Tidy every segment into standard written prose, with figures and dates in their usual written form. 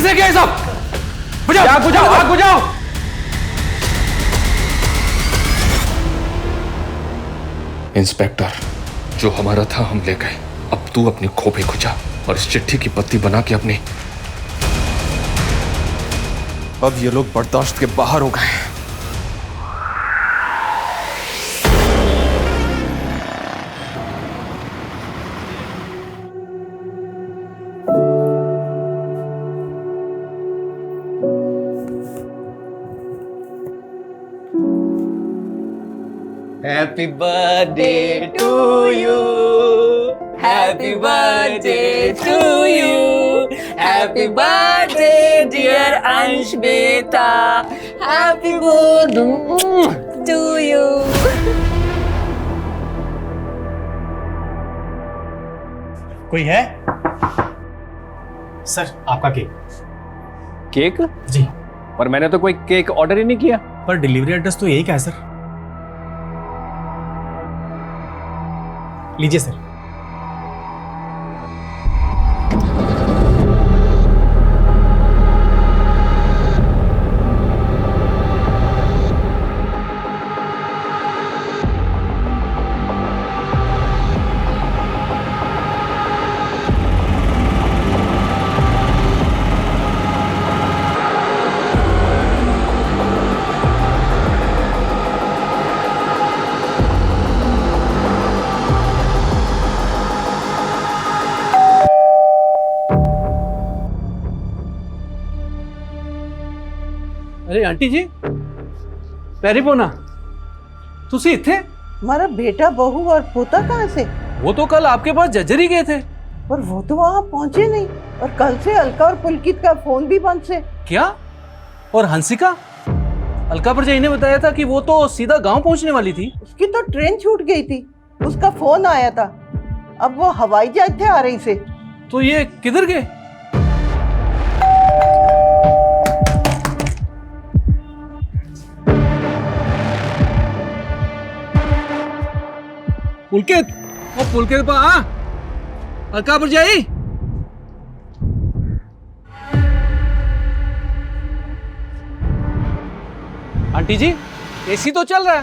किसने किया ये सब? बुझाओ, आग बुझाओ, आग बुझाओ। इंस्पेक्टर, जो हमारा था हम ले गए, अब तू अपनी खोपड़ी खुजा और इस चिट्ठी की पत्ती बना के अपनी। अब ये लोग बर्दाश्त के बाहर हो गए। Happy birthday to you. Happy birthday to you. Happy birthday dear Ansh beta. Happy birthday to you. कोई है? सर आपका केक। केक? जी। पर मैंने तो कोई केक ऑर्डर ही नहीं किया। पर डिलीवरी एड्रेस तो यही का है सर। लीजिए सर। अरे आंटी जी, पैरी पोना, तुसी इत्थे? हमारा बेटा बहू और पोता कहाँ से? वो तो कल आपके पास जज्जरी गए थे। पर वो तो वहाँ पहुँचे नहीं, और कल से अलका और पुलकित का फोन भी बंद से। क्या? और हंसिका? अलका भरजाई ने बताया था कि वो तो सीधा गांव पहुंचने वाली थी। उसकी तो ट्रेन छूट गई थी, उसका फोन आया था। अब वो हवाई जहाज से आ रही से। तो ये किधर गए? पुलकित, ओ पुलकित बा, अलका भरजाई। आंटी जी, एसी तो चल रहा है,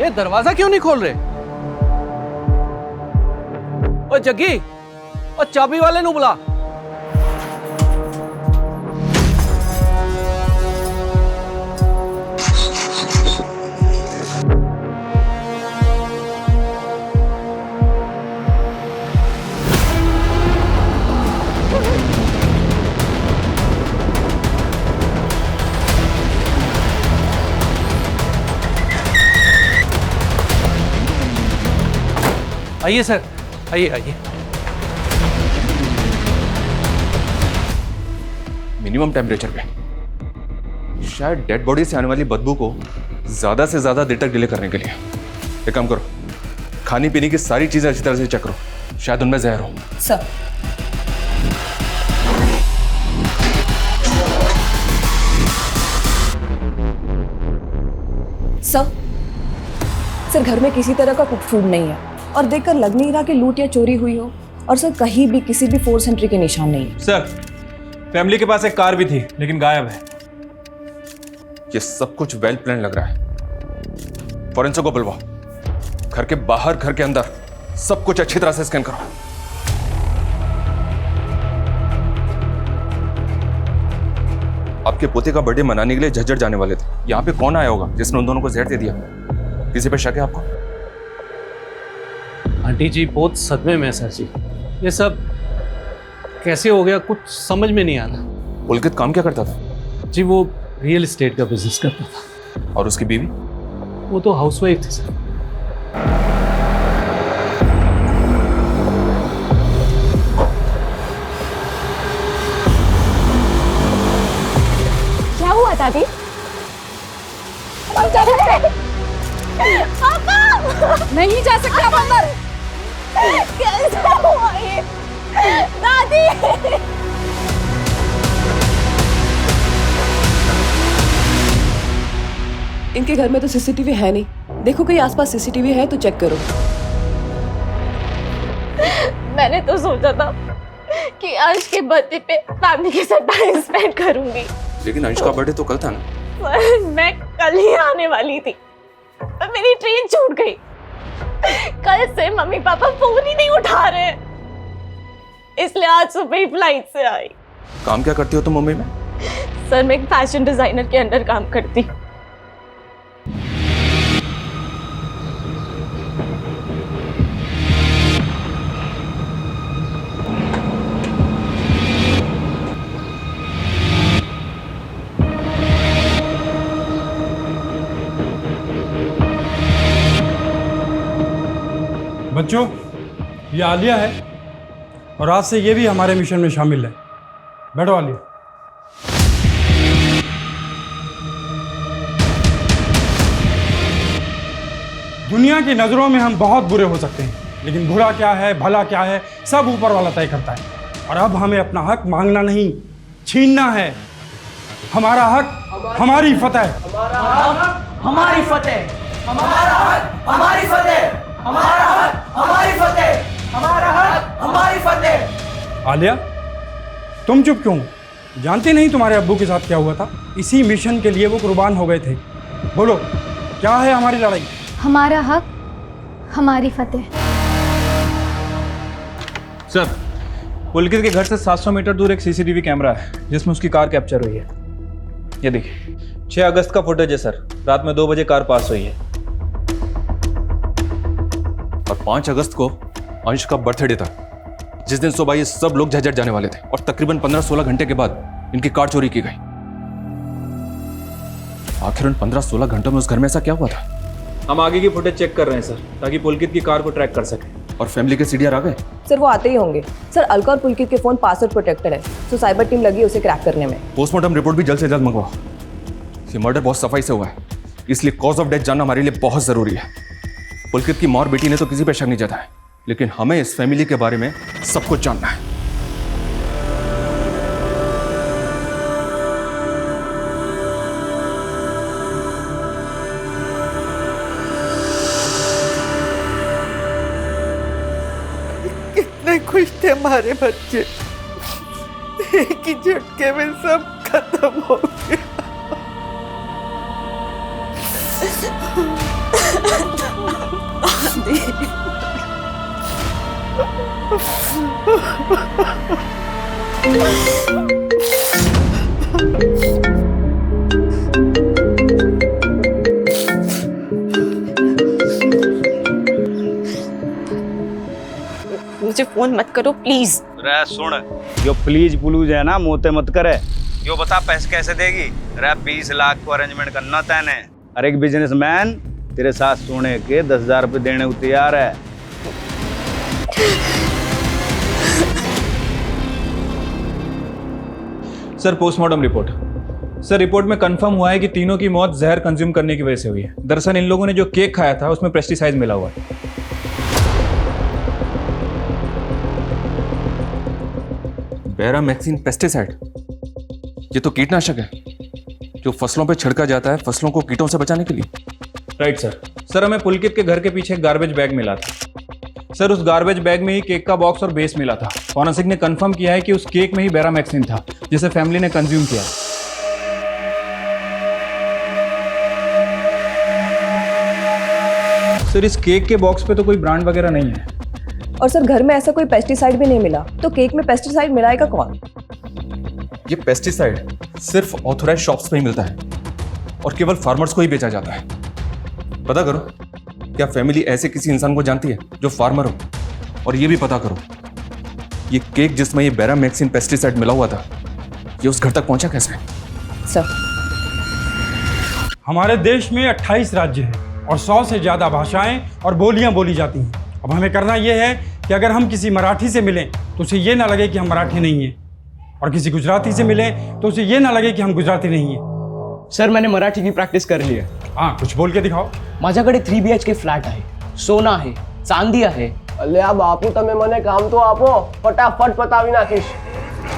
ये दरवाजा क्यों नहीं खोल रहे? ओ जग्गी, ओ चाबी वाले नु बुला। आइए सर, आइए आइए। मिनिमम टेम्परेचर पे, शायद डेड बॉडी से आने वाली बदबू को ज्यादा से ज्यादा देर तक डिले करने के लिए। एक काम करो, खाने पीने की सारी चीजें अच्छी तरह से चेक करो, शायद उनमें जहर हो। सर। सर घर में किसी तरह का कुक फूड नहीं है, और देखकर लग नहीं रहा कि लूट या चोरी हुई हो। और सर कहीं भी किसी भी फोर्स एंट्री के निशान नहीं है। सर फैमिली के पास एक कार भी थी, लेकिन गायब है। ये सब कुछ वेल प्लान लग रहा है। फॉरेंसिक को बुलवाओ, घर के बाहर घर के अंदर सब कुछ अच्छी तरह से स्कैन करो। आपके पोते का बर्थडे मनाने के लिए झज्जर जाने वाले थे। यहाँ पे कौन आया होगा जिसने उन दोनों को जहर दे दिया? किसी पे शक है आपको? आंटी जी बहुत सदमे में है सर जी, ये सब कैसे हो गया कुछ समझ में नहीं आ रहा। पुलकित काम क्या करता था? जी वो रियल एस्टेट का बिजनेस करता था। और उसकी बीवी? वो तो हाउसवाइफ थी सर। क्या हुआ दादी? नहीं जा सकते आप अंदर। कैसा हुआ ये? दादी इनके घर में तो सीसीटीवी है नहीं। देखो कहीं आसपास सीसीटीवी है तो चेक करो। मैंने तो सोचा था कि अंश के बर्थडे पे फैमिली के साथ टाइम स्पेंड करूंगी। लेकिन अंश का बर्थडे तो कल था ना। सर मैं कल ही आने वाली थी पर मेरी ट्रेन छूट गई। कल से मम्मी पापा फोन ही नहीं उठा रहे, इसलिए आज सुबह ही फ्लाइट से आई। काम क्या करती हो तुम मुंबई में? सर मैं एक फैशन डिजाइनर के अंडर काम करती। बच्चों, ये आलिया है और आज से ये भी हमारे मिशन में शामिल है। बैठो आलिया। दुनिया की नज़रों में हम बहुत बुरे हो सकते हैं, लेकिन बुरा क्या है भला क्या है सब ऊपर वाला तय करता है। और अब हमें अपना हक मांगना नहीं, छीनना है। हमारा हक हमारी फतेह। हमारी फतेह। हमारा हक हमारी फतेह। हमारा हक हमारी फतेह। हमारा हक हमारी फतेह। आलिया, तुम चुप क्यों? जानते नहीं तुम्हारे अब्बू के साथ क्या हुआ था? इसी मिशन के लिए वो कुर्बान हो गए थे। बोलो, क्या है हमारी लड़ाई? हमारा हक हमारी फतेह। सर, पुलकित के घर से 700 मीटर दूर एक सीसीटीवी कैमरा है जिसमें उसकी कार कैप्चर हुई है। ये देखिए, 6 अगस्त का फुटेज है सर। रात में 2 बजे कार पास हुई है। और 5 अगस्त को अंश का बर्थडे था, जिस दिन सुबह ये सब लोग झज्जर जाने वाले थे और तकरीबन 15-16 घंटे के बाद इनकी कार चोरी की गई। आखिर उन 15-16 घंटों में उस घर में ऐसा क्या हुआ था? हम आगे की फुटेज चेक कर रहे हैं सर, ताकि पुलकित की कार को ट्रैक कर सकें। और फैमिली के सीडीआर आ गए? सर वो आते ही होंगे। सर अलका और पुलकित के फ़ोन पासवर्ड प्रोटेक्टेड है, तो साइबर टीम लगी है उसे क्रैक करने में। पोस्टमार्टम रिपोर्ट भी जल्द से जल्द मंगवाओ। ये मर्डर बहुत सफाई से हुआ है, इसलिए कॉज ऑफ डेथ जानना हमारे लिए बहुत जरूरी है। पुलकित की माँ और बेटी ने तो किसी पे शक नहीं जताया, लेकिन हमें इस फैमिली के बारे में सब कुछ जानना है। कितने खुश थे हमारे बच्चे, एक ही झटके में सब खत्म हो गया। मुझे फोन मत करो प्लीज। रे सुन, यो प्लीज पुलूज है ना, मोते मत करे। यो बता पैसे कैसे देगी? रे 20 लाख को अरेंजमेंट करना तैने। अरे एक बिजनेसमैन तेरे साथ सोने के 10,000 रुपये देने को तैयार है। Sir postmortem report. Sir report में कंफर्म हुआ है कि तीनों की मौत जहर कंज्यूम करने की वजह से हुई है। दरअसल इन लोगों ने जो केक खाया था उसमें पेस्टिसाइड मिला हुआ है। बैरामैक्सिन पेस्टिसाइड, ये तो कीटनाशक है जो फसलों पे छिड़का जाता है फसलों को कीटों से बचाने के लिए। Right sir. सर हमें पुलकित के घर के पीछे एक गार्बेज बैग मिला था। सर उस गार्बेज बैग में ही केक का बॉक्स और बेस मिला था। फॉरेंसिक ने कंफर्म किया है कि उस केक में ही बैरामैक्सिन था जिसे फैमिली ने कंज्यूम किया। सर इस केक के बॉक्स पे तो कोई ब्रांड वगैरह नहीं है। और सर घर में ऐसा कोई पेस्टिसाइड भी नहीं मिला, तो केक में पेस्टिसाइड मिलाएगा कौन? ये पेस्टिसाइड सिर्फ ऑथोराइज शॉप्स पे ही मिलता है और केवल फार्मर्स को ही बेचा जाता है। पता करो, क्या फैमिली ऐसे किसी इंसान को जानती है जो फार्मर हो? और ये भी पता करो, ये केक जिसमें ये बैरामैक्सिन पेस्टिसाइड मिला हुआ था, ये उस घर तक पहुंचा कैसे? सर हमारे देश में 28 राज्य हैं और 100 से ज़्यादा भाषाएं और बोलियां बोली जाती हैं। अब हमें करना ये है कि अगर हम किसी मराठी से मिलें तो उसे ये ना लगे कि हम मराठी नहीं हैं, और किसी गुजराती से मिलें तो उसे ये ना लगे कि हम गुजराती नहीं हैं। सर मैंने मराठी की प्रॅक्टिस करली आहे। हाँ, कुछ बोल के दिखाओ। माझ्याकडे 3 BHK फ्लॅट आहे, सोना आहे, चांदी आहे। અલ્યા બાપુ તમે મને કામ તો આપો, ફટાફટ પતાવી નાખીશ।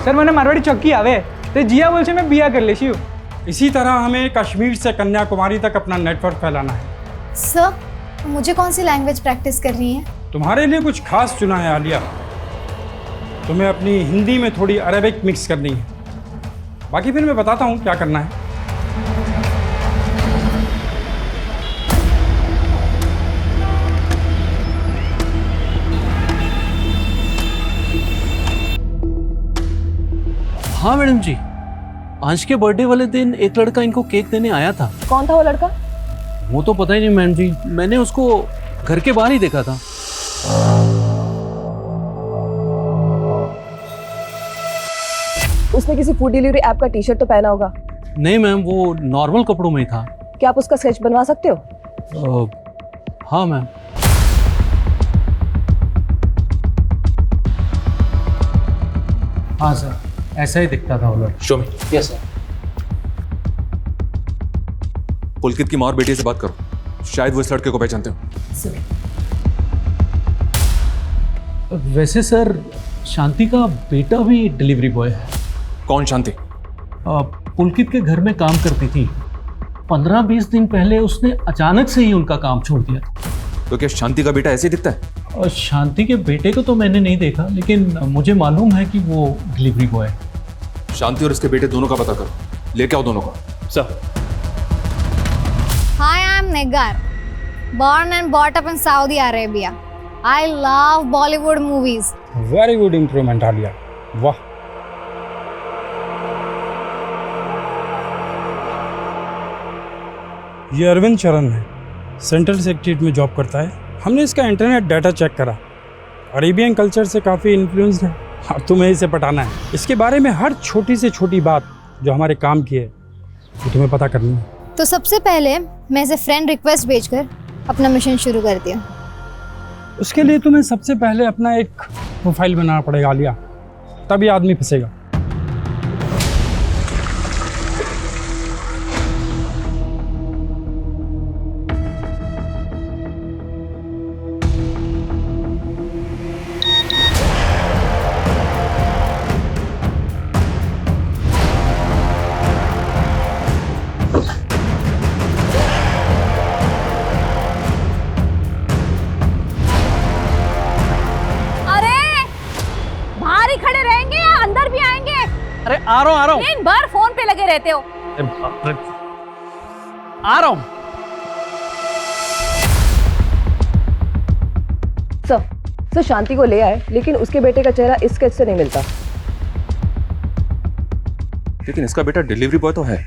सर मैंने मारवाड़ी चक्की आवे तो जिया बोल से मैं बिया कर लेशी हूँ। इसी तरह हमें कश्मीर से कन्याकुमारी तक अपना नेटवर्क फैलाना है। सर मुझे कौन सी लैंग्वेज प्रैक्टिस कर रही है? तुम्हारे लिए कुछ खास चुना है आलिया। तुम्हें अपनी हिंदी में थोड़ी अरेबिक मिक्स करनी है। बाकी फिर मैं बताता हूँ क्या करना है। हाँ मैडम जी, अंश के बर्थडे वाले दिन एक लड़का इनको केक देने आया था। कौन था वो लड़का? वो तो पता ही नहीं मैडम जी, मैंने उसको घर के बाहर ही देखा था। उसने किसी फूड डिलीवरी ऐप का टी शर्ट तो पहना होगा। नहीं मैम, वो नॉर्मल कपड़ों में ही था। क्या आप उसका स्केच बनवा सकते हो? हाँ मैम। हाँ सर, ऐसा ही दिखता था वो लड़का। Show me. Yes sir. Pulkit की माँ और बेटी से बात करो, शायद वो इस लड़के को पहचानते हो। वैसे सर, शांति का बेटा भी डिलीवरी बॉय है। कौन शांति? पुलकित के घर में काम करती थी। 15-20 दिन पहले उसने अचानक से ही उनका काम छोड़ दिया था। तो क्या शांति का बेटा ऐसे ही दिखता है? और शांति के बेटे को तो मैंने नहीं देखा, लेकिन मुझे मालूम है कि वो डिलीवरी बॉय है। शांति और उसके बेटे दोनों का पता करो, लेके आओ दोनों को। Sir. Hi, I'm Negar. Born and brought up in Saudi Arabia. I love Bollywood movies. Very good improvement Alia, वाह। ये अरविंद चरण है, सेंट्रल सेक्रेटरीट में जॉब करता है। हमने इसका इंटरनेट डाटा चेक करा, अरेबियन कल्चर से काफ़ी इन्फ्लुएंस्ड है। अब तुम्हें इसे पटाना है। इसके बारे में हर छोटी से छोटी बात जो हमारे काम की है वो तुम्हें पता करनी है। तो सबसे पहले मैं इसे फ्रेंड रिक्वेस्ट भेजकर अपना मिशन शुरू करती हूँ। उसके लिए तुम्हें सबसे पहले अपना एक प्रोफाइल बनाना पड़ेगा आलिया, तभी आदमी फंसेगा। अरे आ रहा हूँ। दिन भर फोन पे लगे रहते हो। आ रहा हूँ। सर शांति को ले आए, लेकिन उसके बेटे का चेहरा इस स्केच से नहीं मिलता। लेकिन इसका बेटा डिलीवरी बॉय तो है,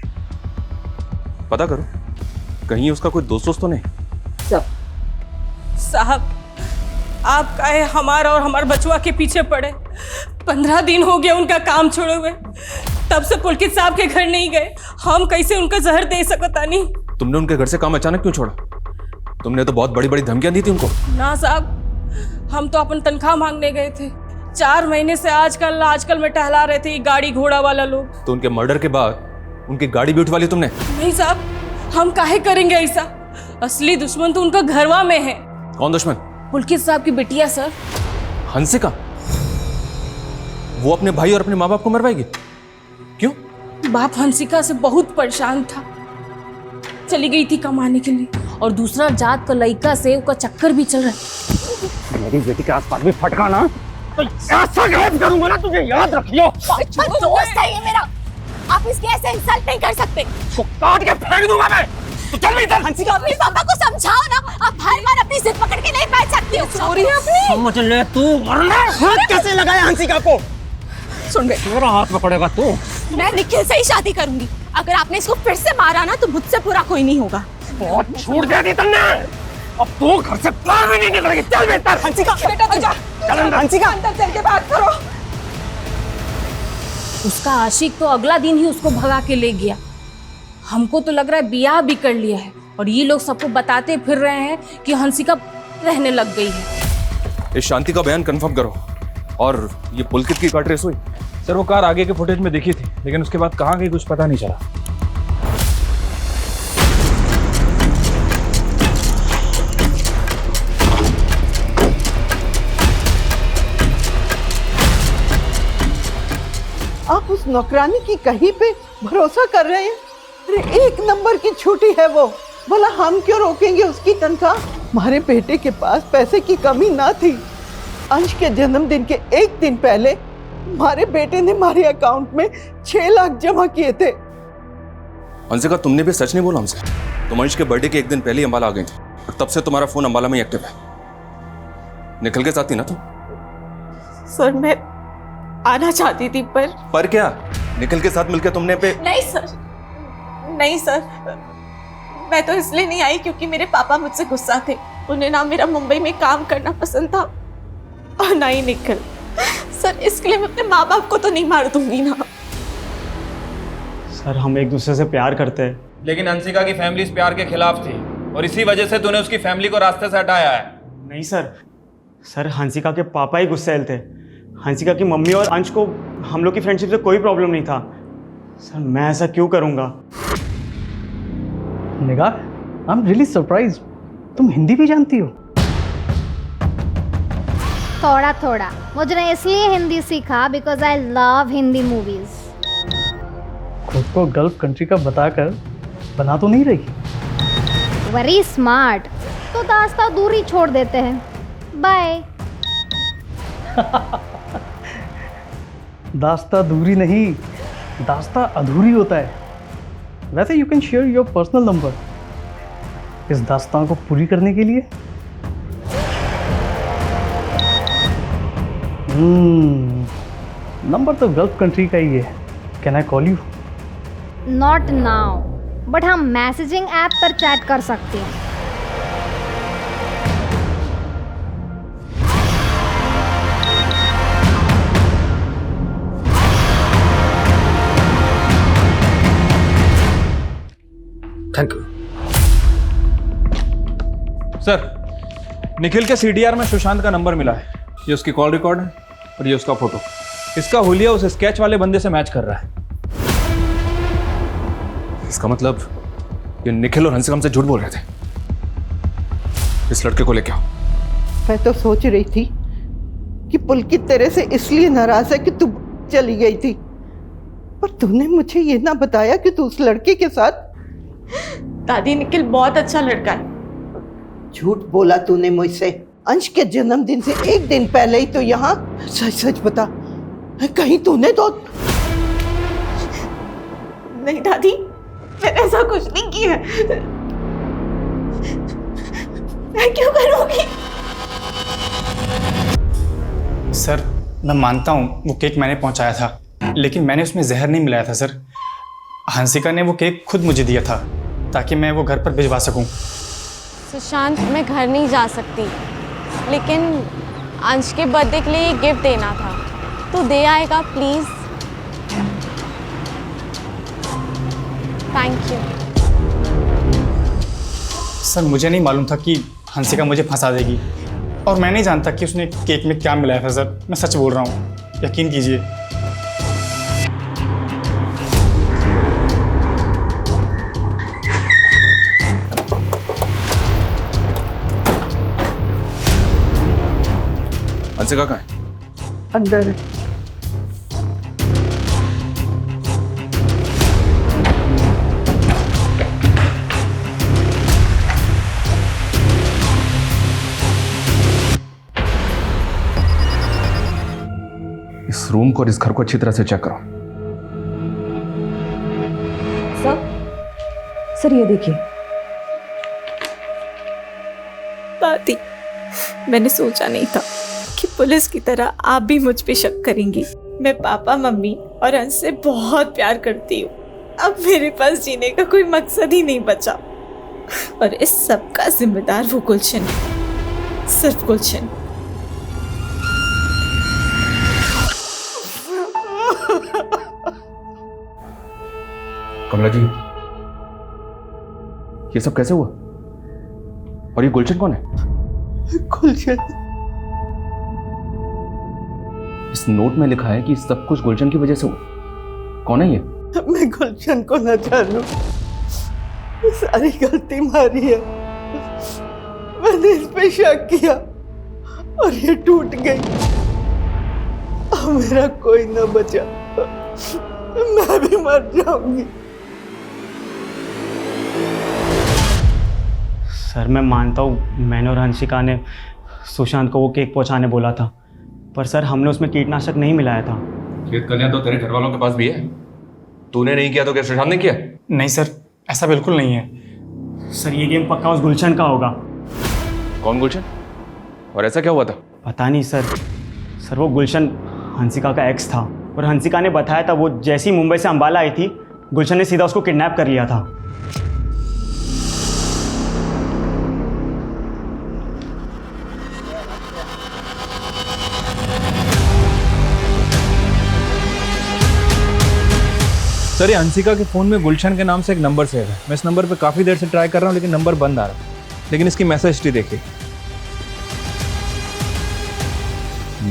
पता करो कहीं उसका कोई दोस्त तो नहीं। साहब, आप काहे हमारा और हमारे बचुआ के पीछे पड़े? 15 दिन हो गए उनका काम छोड़े हुए, तब से पुलकित साहब के घर नहीं गए। हम कैसे उनका जहर दे सकता नहीं। तुमने उनके घर से काम अचानक क्यों छोड़ा? तुमने तो बहुत बड़ी बड़ी धमकियां दी थी उनको। ना साहब, हम तो अपन तनख्वाह मांगने गए थे। 4 महीने से आजकल में टहला रहे थे गाड़ी घोड़ा वाला लोग। तो उनके मर्डर के बाद उनकी गाड़ी भी उठवा ली तुमने? नहीं साहब, हम काहे करेंगे ऐसा? असली दुश्मन तो उनका घरवा में है। कौन दुश्मन? पुलकित साहब की बिटिया सर, हंसिका। वो अपने भाई और अपने माँ बाप को मरवाएगी? क्यों? बाप हंसिका से बहुत परेशान था, चली गई थी कमाने के लिए, और दूसरा जात का लड़का से उसका चक्कर भी चल रहा है। मेरी बेटी के आसपास भी फटका ना तो ऐसा गायब करूंगा ना, तुझे याद रखियो। दोस्त है ये मेरा, आप इसके ऐसे इंसल्ट नहीं कर सकते। तो काट के फेंक दूंगा मैं। तो चल इधर। हंसिका, अपने पापा को समझाओ ना, आप हर बार अपनी जिद पकड़ के नहीं बैठ सकती हो। सॉरी अपनी। समझ ले तू, वरना हाथ कैसे लगाया हंसिका को? सुन बे, मेरा हाथ पकड़ेगा तू। मैं निखिल से ही शादी करूंगी। अगर आपने इसको फिर से मारा ना तो मुझसे बुरा कोई नहीं होगा। बहुत छूट दे दी तुमने, अब तू घर से बाहर भी नहीं निकलेगी। चल बेटा। हंसिका बेटा, तू जा। चल हंसिका, अंदर चल के बात करो। उसका आशिक तो अगला दिन ही उसको भगा के ले गया। हमको तो लग रहा है ब्याह भी कर लिया है, और ये लोग सबको बताते फिर रहे हैं कि हंसिका रहने लग गई है। इस शांति का बयान कंफर्म करो। और ये पुलकित की कार ट्रेस हुई? सर वो कार आगे के फुटेज में दिखी थी, लेकिन उसके बाद कहाँ गई कुछ पता नहीं चला। आप उस नौकरानी की कहीं पे भरोसा कर रहे हैं? अरे 1 नंबर की छुट्टी है वो, भला हम क्यों रोकेंगे उसकी तनख्वाह? हमारे बेटे के पास पैसे की कमी ना थी। अंश के जन्मदिन के 1 दिन पहले हमारे बेटे ने हमारे अकाउंट में 6 लाख जमा किए थे। हंसिका, तुमने भी सच नहीं बोला हमसे। तुम अंश के बर्थडे के एक दिन पहले ही अंबाला आ गई थी और तब से तुम्हारा फोन अंबाला में ही एक्टिव है। निखिल के साथ थी ना तुम? सर मैं आना चाहती थी पर क्या निखिल के साथ मिलकर तुमने पे? नहीं सर, मैं तो इसलिए नहीं आई क्योंकि मेरे पापा मुझसे गुस्सा थे। उन्हें ना मेरा मुंबई में काम करना पसंद था और ना ही निखिल। सर इसके लिए मैं अपने माँ बाप को तो नहीं मार दूंगी ना। सर हम एक दूसरे से प्यार करते हैं। लेकिन हंसिका की फैमिली इस प्यार के खिलाफ थी और इसी वजह से तूने उसकी फैमिली को रास्ते से हटाया है। नहीं सर हंसिका के पापा ही गुस्सैल थे। हंसिका की मम्मी और अंश को हम लोग की फ्रेंडशिप से कोई प्रॉब्लम नहीं था। सर मैं ऐसा क्यों करूँगा? निगाह, आई एम रियली सरप्राइज, तुम हिंदी भी जानती हो? थोड़ा थोड़ा। मुझे इसलिए हिंदी सीखा because I love Hindi movies. खुद को गल्फ कंट्री का बताकर बना तो नहीं रही? Very smart. तो दास्ता दूरी छोड़ देते हैं। बाय। दास्ता दूरी नहीं, दास्ता अधूरी होता है। वैसे you can share your personal number इस दास्तान को पूरी करने के लिए। नंबर तो गल्फ कंट्री का ही है। Can I call you? Not now, but हम मैसेजिंग ऐप पर चैट कर सकते हैं। थैंक यू सर, निखिल के सीडीआर में सुशांत का नंबर मिला है। ये उसकी कॉल रिकॉर्ड है और ये उसका फोटो। इसका हुलिया उस स्केच वाले बंदे से मैच कर रहा है। इसका मतलब ये निखिल और हंसिका हमसे झूठ बोल रहे थे। इस लड़के को लेके आओ। मैं तो सोच रही थी कि पुलकित तेरे से इसलिए नाराज है कि तू चली गई थी, पर तूने मुझे ये ना बताया कि तू उस लड़के के साथ। दादी निखिल बहुत अच्छा लड़का है। झूठ बोला तूने मुझसे। अंश के जन्मदिन से एक दिन पहले ही तो यहाँ। सच सच बता, कहीं तूने तो नहीं दादी, मैंने ऐसा कुछ नहीं किया। मैं क्यों करूँगी? सर मैं मानता हूँ वो केक मैंने पहुँचाया था, लेकिन मैंने उसमें जहर नहीं मिलाया था सर। हंसिका ने वो केक खुद मुझे दिया था ताकि मैं वो घर पर भिजवा सकूं। सुशांत, मैं घर नहीं जा सकती, लेकिन अंश के बर्थडे के लिए ये गिफ्ट देना था, तो दे आएगा प्लीज? Thank you. सर मुझे नहीं मालूम था कि हंसिका मुझे फंसा देगी, और मैं नहीं जानता कि उसने केक में क्या मिलाया था सर। मैं सच बोल रहा हूँ, यकीन कीजिए। हंसिका कहाँ है? अंदर है। इस रूम को और इस घर को अच्छी तरह से चेक करो। सर ये देखिए। दादी, मैंने सोचा नहीं था कि पुलिस की तरह आप भी मुझ पे शक करेंगी। मैं पापा, मम्मी और अंश से बहुत प्यार करती हूँ। अब मेरे पास जीने का कोई मकसद ही नहीं बचा, और इस सब का जिम्मेदार वो गुलशन है, सिर्फ गुलशन। कमला जी, ये सब कैसे हुआ? और ये गुलशन कौन है? गुलशन? इस नोट में लिखा है कि सब कुछ गुलशन की वजह से हुआ। कौन है ये? मैं गुलशन को न जानूं, सारी गलती मारी है। मैंने इस पे शक किया और ये टूट गई। अब मेरा कोई न बचा, मैं भी मर जाऊंगी। सर मैं मानता हूँ मैंने और हंसिका ने सुशांत को वो केक पहुँचाने बोला था, पर सर हमने उसमें कीटनाशक नहीं मिलाया था। खेत कल्याण तो तेरे घर वालों के पास भी है। तूने नहीं किया तो क्या सुशांत ने किया? नहीं सर, ऐसा बिल्कुल नहीं है। सर ये गेम पक्का उस गुलशन का होगा। कौन गुलशन? और ऐसा क्या हुआ था? पता नहीं सर वो गुलशन हंसिका का एक्स था और हंसिका ने बताया था वो जैसी मुंबई से अंबाला आई थी, गुलशन ने सीधा उसको किडनैप कर लिया था। सर ये हंसिका के फ़ोन में गुलशन के नाम से एक नंबर सेव है। मैं इस नंबर पे काफ़ी देर से ट्राई कर रहा हूँ लेकिन नंबर बंद आ रहा है। लेकिन इसकी मैसेज हिस्ट्री देखिए।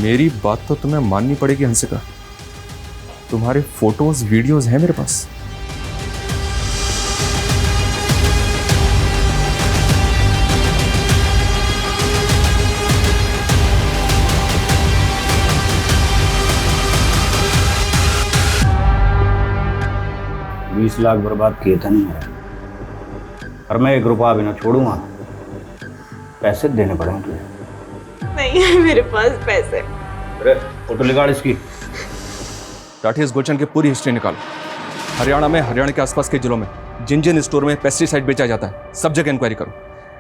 मेरी बात तो तुम्हें माननी पड़ेगी हंसिका, तुम्हारे फोटोज वीडियोज हैं मेरे पास। $20 लाख बर्बाद किए थे नहीं, और मैं 1 रुपया भी ना छोड़ूंगा। पैसे देने पड़ेंगे तुझे। नहीं है मेरे पास पैसे। अरे फोटो निकाल इसकी। राठी, इस गुलशन की पूरी हिस्ट्री निकालो। हरियाणा में, हरियाणा के आसपास के जिलों में जिन जिन स्टोर में पेस्टिसाइड बेचा जाता है सब जगह इंक्वायरी करो।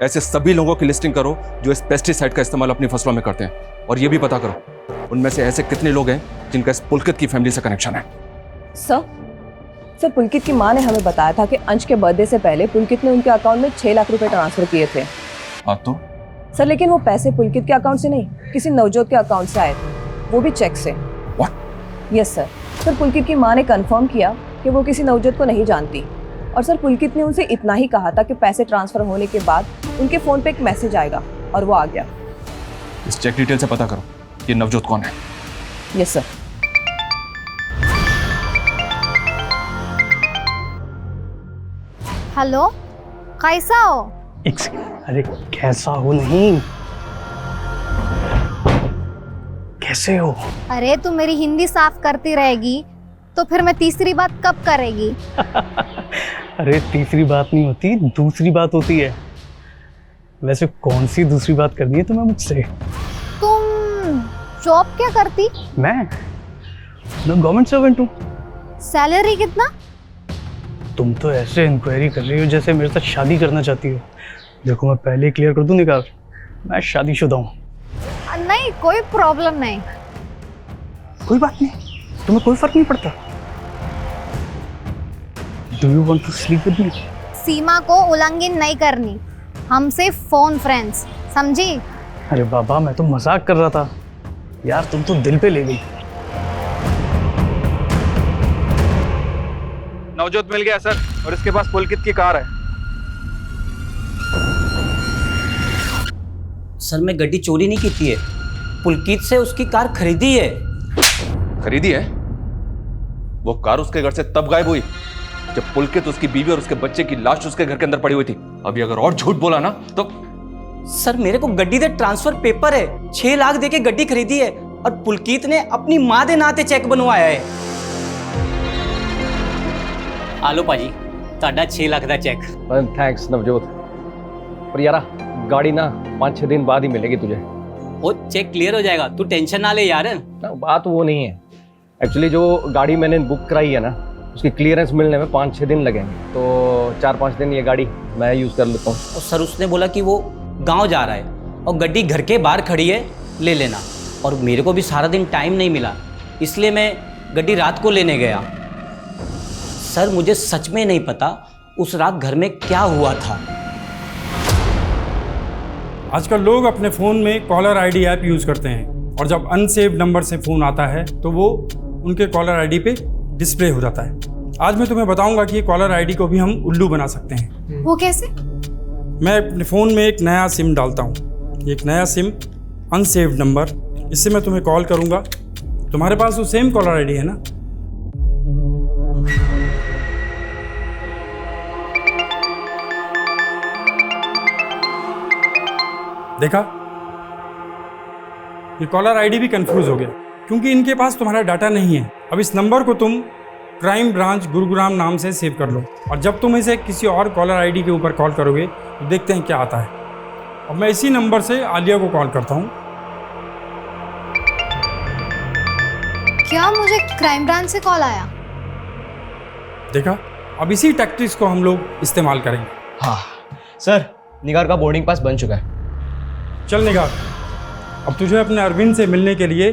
ऐसे सभी लोगों की लिस्टिंग करो जो इस पेस्टिसाइड का इस्तेमाल अपनी फसलों में करते हैं, और ये भी पता करो उनमें से ऐसे कितने लोग हैं जिनका इस पुलकित की फैमिली से कनेक्शन है। सर पुलकित की माँ ने हमें बताया था कि अंश के बर्थडे से पहले पुलकित ने उनके अकाउंट में 6 लाख रुपए ट्रांसफर किए थे। हाँ तो? सर लेकिन वो पैसे पुलकित के अकाउंट से नहीं, किसी नवजोत के अकाउंट से आए थे, वो भी चेक से। Yes sir. सर पुलकित की माँ ने कंफर्म किया कि वो किसी नवजोत को नहीं जानती, और सर पुलकित ने उनसे इतना ही कहा था कि पैसे ट्रांसफर होने के बाद उनके फ़ोन पे एक मैसेज आएगा, और वो आ गया। इस चेक डिटेल से पता करो ये नवजोत कौन है। Yes sir. हेलो, कैसा हो? अरे कैसा हो नहीं, कैसे हो? अरे तू मेरी हिंदी साफ करती रहेगी तो फिर मैं तीसरी बात कब करेगी? अरे तीसरी बात नहीं होती, दूसरी बात होती है। वैसे कौन सी दूसरी बात करनी है तुम्हें मुझसे? तुम जॉब क्या करती? मैं गवर्नमेंट सर्वेंट हूँ। सैलरी कितना? तुम तो ऐसे इंक्वायरी कर रही हो जैसे मेरे साथ शादी करना चाहती हो। देखो मैं पहले क्लियर कर दूं निकाल, मैं शादीशुदा हूँ। नहीं कोई प्रॉब्लम नहीं। कोई बात नहीं, तुम्हें कोई फर्क नहीं पड़ता। Do you want to sleep with me? Seema को उल्लंघन नहीं करनी, हम सिर्फ फोन फ्रेंड्स, समझी? अरे बाबा मैं तो मजाक कर रहा था यार, तुम तो दिल पे ले गई। नवजोत मिल गया सर, और इसके पास पुलकित की कार है। सर मैं गड्डी चोरी नहीं की है, पुलकित से उसकी कार खरीदी है। खरीदी है? वो कार उसके घर से तब गायब हुई जब पुलकित, उसकी बीवी और उसके बच्चे की लाश उसके घर के अंदर पड़ी हुई थी। अभी अगर और झूठ बोला ना तो। सर मेरे को गड्डी दे ट्रांसफर पेपर है, 6 लाख दे के गड्डी खरीदी है, और पुलकित ने अपनी माँ दे नाते चेक बनवाया है। आलो पाजी, ताड़ा 6 लाख का चेक। थैंक्स नवजोत, पर यार गाड़ी ना 5-6 दिन बाद ही मिलेगी तुझे। वो चेक क्लियर हो जाएगा, तू टेंशन ना ले यार। ना बात वो नहीं है, एक्चुअली जो गाड़ी मैंने बुक कराई है ना उसकी क्लियरेंस मिलने में 5-6 दिन लगेंगे, तो 4-5 दिन ये गाड़ी मैं यूज़ कर लेता हूँ। और सर उसने बोला कि वो गांव जा रहा है और गड्डी घर के बाहर खड़ी है, ले लेना। और मेरे को भी सारा दिन टाइम नहीं मिला, इसलिए मैं गड्डी रात को लेने गया। सर मुझे सच में नहीं पता उस रात घर में क्या हुआ था। आजकल लोग अपने फ़ोन में कॉलर आईडी ऐप यूज़ करते हैं, और जब अनसेव्ड नंबर से फ़ोन आता है तो वो उनके कॉलर आईडी पे डिस्प्ले हो जाता है। आज मैं तुम्हें बताऊंगा कि कॉलर आईडी को भी हम उल्लू बना सकते हैं। वो कैसे? मैं अपने फ़ोन में एक नया सिम डालता हूँ, एक नया सिम अनसेव्ड नंबर, इससे मैं तुम्हें कॉल करूँगा। तुम्हारे पास वो सेम कॉलर आईडी है ना? देखा, ये कॉलर आईडी भी कंफ्यूज हो गया क्योंकि इनके पास तुम्हारा डाटा नहीं है। अब इस नंबर को तुम क्राइम ब्रांच गुरुग्राम नाम से सेव कर लो, और जब तुम इसे किसी और कॉलर आईडी के ऊपर कॉल करोगे तो देखते हैं क्या आता है। अब मैं इसी नंबर से आलिया को कॉल करता हूँ। क्या मुझे क्राइम ब्रांच से कॉल आया? देखा, अब इसी टैक्टिक्स को हम लोग इस्तेमाल करेंगे। हाँ सर, निगार का बोर्डिंग पास बन चुका है। चल निगार, अब तुझे अपने अरविंद से मिलने के लिए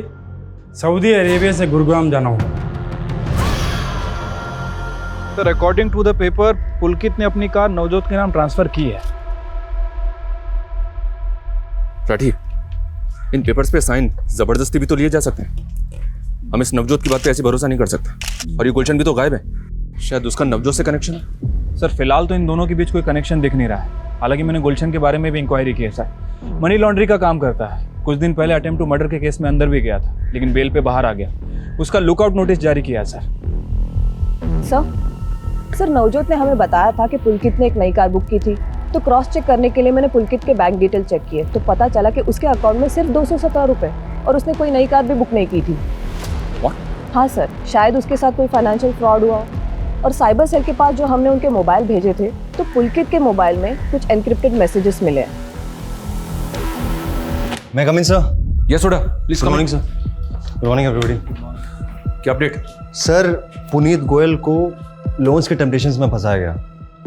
सऊदी अरेबिया से गुरुग्राम जाना होगा। Sir according to the paper Pulkit ने अपनी कार नवजोत के नाम ट्रांसफर की है। राठी, इन पेपर्स पे साइन जबरदस्ती भी तो लिए जा सकते हैं। हम इस नवजोत की बात पे ऐसे भरोसा नहीं कर सकते। और ये गुलशन भी तो गायब है, शायद उसका नवजोत से कनेक्शन है। सर फिलहाल तो इन दोनों के बीच कोई कनेक्शन दिख नहीं रहा है। हालांकि मैंने गुलशन के बारे में भी इंक्वायरी की है सर। मनी लॉन्ड्री का काम करता है। कुछ दिन पहले अटेम्प्ट टू मर्डर के केस में अंदर भी गया था, लेकिन बेल पे बाहर आ गया। उसका लुकआउट नोटिस जारी किया सर। सर नवजोत ने हमें बताया था कि पुलकित ने एक नई कार बुक की थी, तो क्रॉस चेक करने के लिए मैंने पुलकित के बैंक डिटेल चेक किए, तो पता चला कि उसके अकाउंट में सिर्फ 217 रुपए और उसने कोई नई कार भी बुक नहीं की थी। हाँ सर, शायद उसके साथ कोई फाइनेंशियल फ्रॉड हुआ। और साइबर सेल के पास जो हमने उनके मोबाइल भेजे थे, तो पुलकित के मोबाइल में कुछ एनक्रिप्टेड मैसेजेस मिले हैं। मैं कम इन सर? यस सोडा, please come. Morning sir. Good morning everybody. क्या अपडेट? सर, पुनीत गोयल को लोन्स के टेम्पटेशंस में फंसाया गया।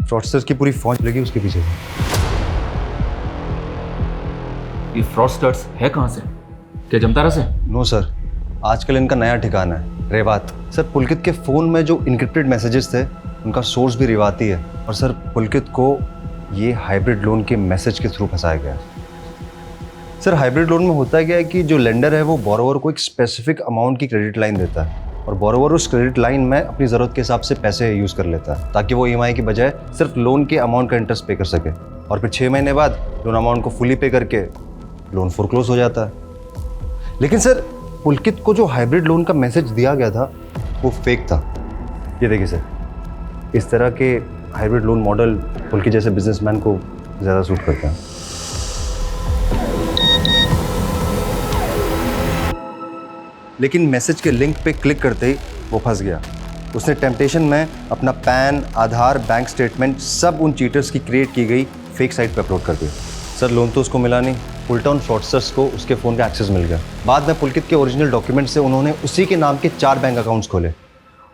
फ्रॉडस्टर्स की पूरी फौज लगी उसके पीछे। ये फ्रॉडस्टर्स है कहाँ से? क्या जमतारा से? नो सर, आजकल इनका नया ठिकाना है रेवात। सर, पुलकित के फ़ोन में जो इनक्रिप्टेड मैसेजेस थे उनका सोर्स भी रेवाती है। और सर, पुलकित को ये हाइब्रिड लोन के मैसेज के थ्रू फंसाया गया। सर, हाइब्रिड लोन में होता क्या है कि जो लेंडर है वो बोरोवर को एक स्पेसिफिक अमाउंट की क्रेडिट लाइन देता है और बोरोवर उस क्रेडिट लाइन में अपनी ज़रूरत के हिसाब से पैसे यूज़ कर लेता है, ताकि वो EMI की बजाय सिर्फ लोन के अमाउंट का इंटरेस्ट पे कर सके। और फिर 6 महीने बाद लोन अमाउंट को फुली पे करके लोन फोरक्लोज हो जाता है। लेकिन सर, पुलकित को जो हाइब्रिड लोन का मैसेज दिया गया था वो फेक था। ये देखिए सर, इस तरह के हाइब्रिड लोन मॉडल पुलकित जैसे बिजनेसमैन को ज़्यादा सूट करते हैं। लेकिन मैसेज के लिंक पे क्लिक करते ही वो फंस गया। उसने टेम्पटेशन में अपना पैन, आधार, बैंक स्टेटमेंट सब उन चीटर्स की क्रिएट की गई फेक साइट पे अपलोड कर दिया। सर, लोन तो उसको मिला नहीं, उल्टा उन फ्रॉडस्टर्स को उसके फ़ोन का एक्सेस मिल गया। बाद में पुलकित के ओरिजिनल डॉक्यूमेंट से उन्होंने उसी के नाम के 4 बैंक अकाउंट्स खोले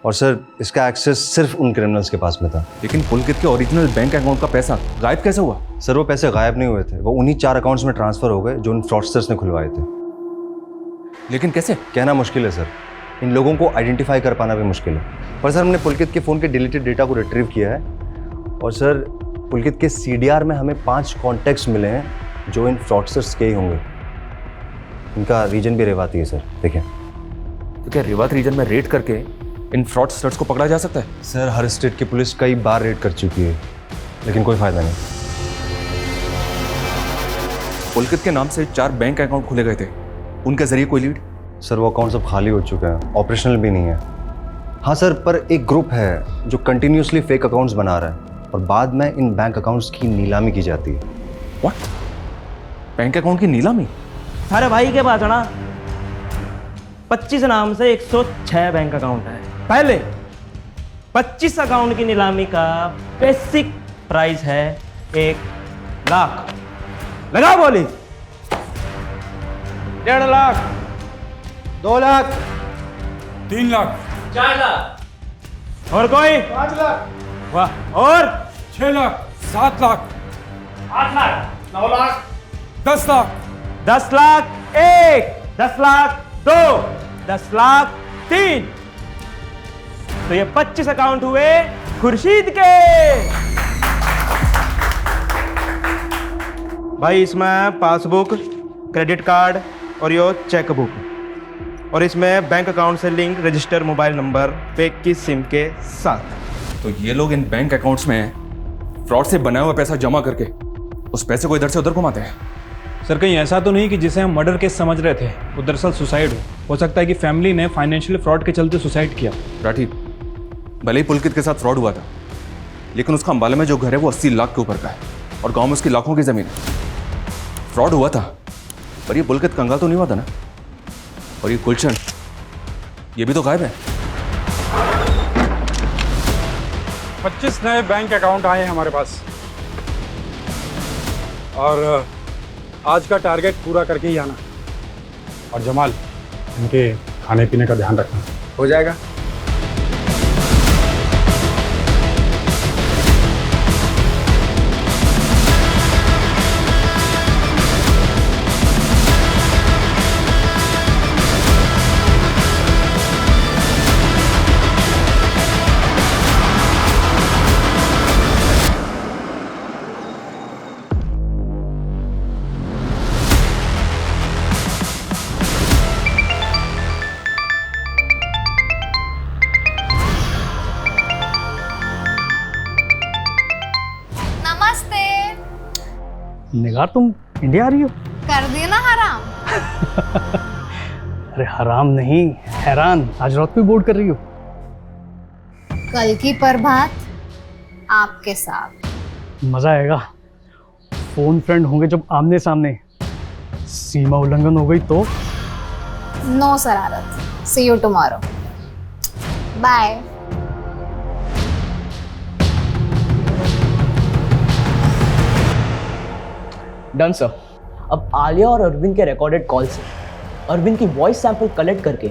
और सर, इसका एक्सेस सिर्फ उन क्रिमिनल्स के पास में था। लेकिन पुलकित के ओरिजिनल बैंक अकाउंट का पैसा गायब कैसे हुआ? सर, वो पैसे गायब नहीं हुए थे, वो उन्हीं 4 अकाउंट्स में ट्रांसफ़र हो गए जो उन फ्रॉडस्टर्स ने खुलवाए थे। लेकिन कैसे? कहना मुश्किल है सर, इन लोगों को आइडेंटिफाई कर पाना भी मुश्किल है। पर सर, हमने पुलकित के फ़ोन के डिलीटेड डेटा को रिट्रीव किया है और सर, पुलकित के CDR में हमें 5 कॉन्टैक्ट्स मिले हैं जो इन फ्रॉडस्टर्स के ही होंगे। इनका रीजन भी रेवाती है सर, देखें। तो क्या रेवात रीजन में रेड करके इन फ्रॉडस्टर्स को पकड़ा जा सकता है? सर, हर स्टेट की पुलिस कई बार रेड कर चुकी है, लेकिन कोई फ़ायदा नहीं। पुलकित के नाम से 4 बैंक अकाउंट खोले गए थे, उनके जरिए कोई लीड? सर, वो अकाउंट सब खाली हो चुके हैं, ऑपरेशनल भी नहीं है। हाँ सर, पर एक ग्रुप है जो कंटिन्यूसली फेक अकाउंट्स बना रहा है और बाद में इन बैंक अकाउंट्स की नीलामी की जाती है। व्हाट? बैंक अकाउंट की नीलामी? अरे भाई के पास है ना 25 नाम से 106 बैंक अकाउंट है। पहले 25 अकाउंट की नीलामी का बेसिक प्राइस है 1 लाख। लगाओ बोली। 1.5 लाख, 2 लाख, 3 लाख, 4 लाख। और कोई? 5 लाख। वाह। और 6 लाख, 7 लाख, 8 लाख, 9 लाख, 10 लाख, 10 लाख 1, 10 लाख 2, 10 लाख 3। तो ये 25 अकाउंट हुए खुर्शीद के। भाई, इसमें पासबुक, क्रेडिट कार्ड और यो चेक बुक, और इसमें बैंक अकाउंट से लिंक रजिस्टर मोबाइल नंबर पे की सिम के साथ। तो ये लोग इन बैंक अकाउंट्स में फ्रॉड से बनाया हुआ पैसा जमा करके उस पैसे को इधर से उधर घुमाते हैं। सर, कहीं ऐसा तो नहीं कि जिसे हम मर्डर केस समझ रहे थे वो दरअसल सुसाइड हो सकता है कि फैमिली ने फाइनेंशियल फ्रॉड के चलते सुसाइड किया। राठी, भले ही पुलकित के साथ फ्रॉड हुआ था, लेकिन उसका अंबाला में जो घर है वो 80 लाख के ऊपर का है और गांव में उसकी लाखों की जमीन है। फ्रॉड हुआ था, पर ये पुलकित कंगाल तो नहीं हुआ था ना। और ये गुलशन, ये भी तो गायब है। 25 नए बैंक अकाउंट आए हमारे पास और आज का टारगेट पूरा करके ही आना। और जमाल, इनके खाने पीने का ध्यान रखना। हो जाएगा। नमस्ते। निगार तुम इंडिया आ रही हो? कर दिए ना हराम। अरे हराम नहीं, हैरान। आज रात को बोर्ड कर रही हो? कल की प्रभात आपके साथ। मजा आएगा। फोन फ्रेंड होंगे जब आमने सामने। सीमा उल्लंघन हो गई तो? नो शरारत। See you tomorrow. Bye. Done sir. अब आलिया और अरविंद के रिकॉर्डेड कॉल से अरविंद की वॉइस सैंपल कलेक्ट करके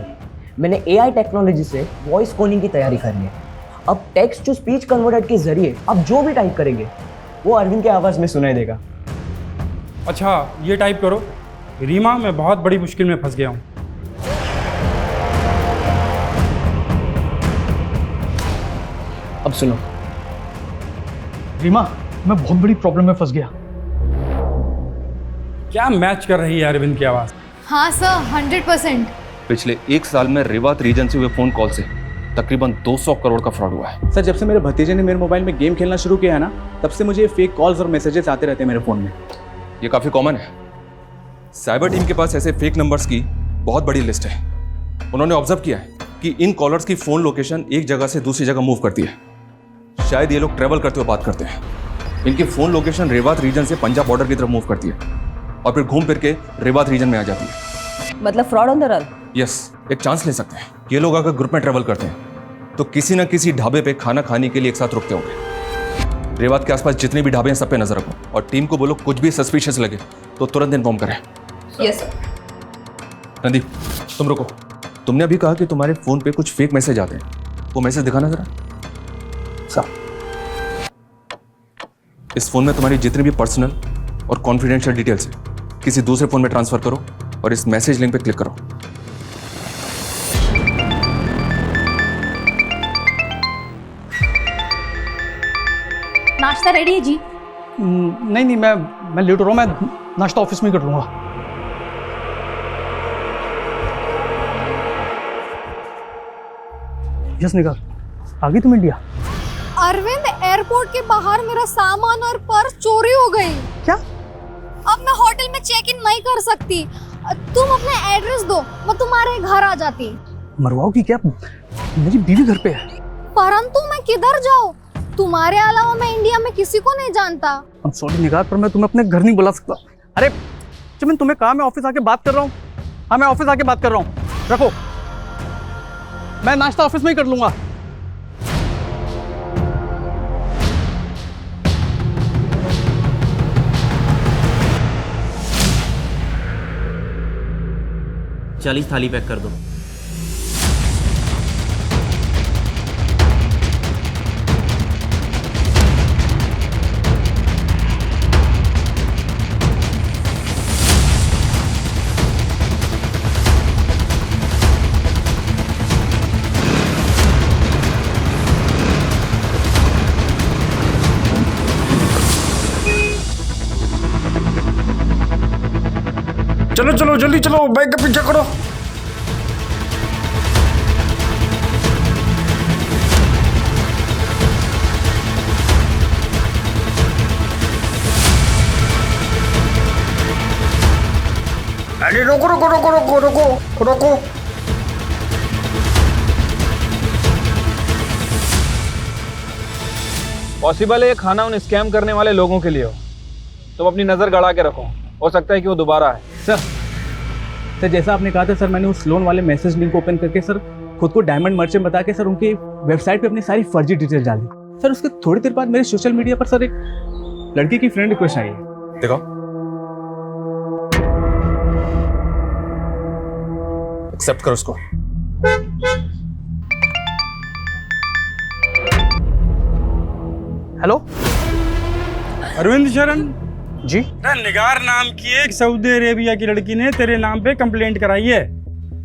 मैंने एआई टेक्नोलॉजी से वॉइस कोडिंग की तैयारी कर ली है। अब टेक्स्ट टू स्पीच कन्वर्टर के जरिए आप जो भी टाइप करेंगे वो अरविंद के आवाज़ में सुनाई देगा। अच्छा ये टाइप करो, रीमा मैं बहुत बड़ी मुश्किल में फंस गया हूँ। अब सुनो। रीमा, मैं बहुत बड़ी प्रॉब्लम में फंस गया। क्या मैच कर रही है अरविंद की आवाज़? हाँ सर, 100%। पिछले 1 साल में रेवात रीजन से हुए फोन कॉल से तकरीबन 200 करोड़ का फ्रॉड हुआ है। सर जब से मेरे भतीजे ने मेरे मोबाइल में गेम खेलना शुरू किया है ना, तब से मुझे फेक कॉल्स और मैसेजेस आते रहते हैं मेरे फ़ोन में। ये काफ़ी कॉमन है। साइबर टीम के पास ऐसे फेक नंबर्स की बहुत बड़ी लिस्ट है। उन्होंने ऑब्जर्व किया है कि इन कॉलर्स की फ़ोन लोकेशन एक जगह से दूसरी जगह मूव करती है। शायद ये लोग ट्रैवल करते हुए बात करते हैं। इनकी फ़ोन लोकेशन रेवात रीजन से पंजाब बॉर्डर की तरफ मूव करती है और फिर घूम फिर के रेवात रीजन में आ जाती है। मतलब fraud on the run. Yes, एक चांस ले सकते हैं। ये लोग अगर ग्रुप में ट्रैवल करते हैं तो किसी न किसी ढाबे पे खाना खाने के लिए एक साथ रुकते होंगे। रेवात के आसपास जितने भी ढाबे हैं सब पे नजर रखो और टीम को बोलो कुछ भी सस्पिशियस लगे तो तुरंत इन्फॉर्म करें। Yes sir. रणदीप तुम रुको। तुमने अभी कहा कि तुम्हारे फोन पे कुछ फेक मैसेज आते हैं, वो मैसेज दिखाना जरा। सर इस फोन में तुम्हारी जितनी भी पर्सनल और कॉन्फिडेंशियल डिटेल्स है किसी दूसरे फोन में ट्रांसफर करो और इस मैसेज लिंक पे क्लिक करो। नाश्ता रेडी है जी? नहीं, मैं लेट हो रहा हूँ। मैं नाश्ता ऑफिस में ही कर लूँगा। यस निगार, आ गई तुम इंडिया? अरविंद, एयरपोर्ट के बाहर मेरा सामान और पर्स चोरी हो गई। क्या? अब मैं होटल में चेक इन नहीं कर सकती। तुम अपना एड्रेस दो, मैं तुम्हारे घर आ जाती। मरवाओगी क्या? मेरी बीवी घर पे है। परंतु मैं किधर जाऊँ? तुम्हारे अलावा मैं इंडिया में किसी को नहीं जानता। I'm sorry निगार, पर मैं तुम्हें अपने घर नहीं बुला सकता। अरे चमन, तुम्हें कहा मैं ऑफिस आके बात कर रहा हूँ। हाँ, मैं ऑफिस आके बात कर रहा हूँ। रखो, मैं नाश्ता ऑफिस में ही कर लूंगा। चालीस थाली पैक कर दो। चलो चलो जल्दी चलो, बैग का पीछा करो। अरे रोको रोको रोको रोको रोको रोको। पॉसिबल है ये खाना उन स्कैम करने वाले लोगों के लिए हो। तुम अपनी नज़र गड़ा के रखो, हो सकता है कि वो दोबारा आए। सर जैसा आपने कहा था सर, मैंने उस लोन वाले मैसेज लिंक ओपन करके सर खुद को डायमंड मर्चेंट बता के सर उनकी वेबसाइट पे अपनी सारी फर्जी डिटेल डाली। सर उसके थोड़ी देर बाद मेरे सोशल मीडिया पर सर एक लड़की की फ्रेंड रिक्वेस्ट आई है। देखो, एक्सेप्ट करो उसको। हेलो अरविंद शरण जी। निगार नाम की एक सऊदी अरेबिया की लड़की ने तेरे नाम पे कंप्लेंट कराई है।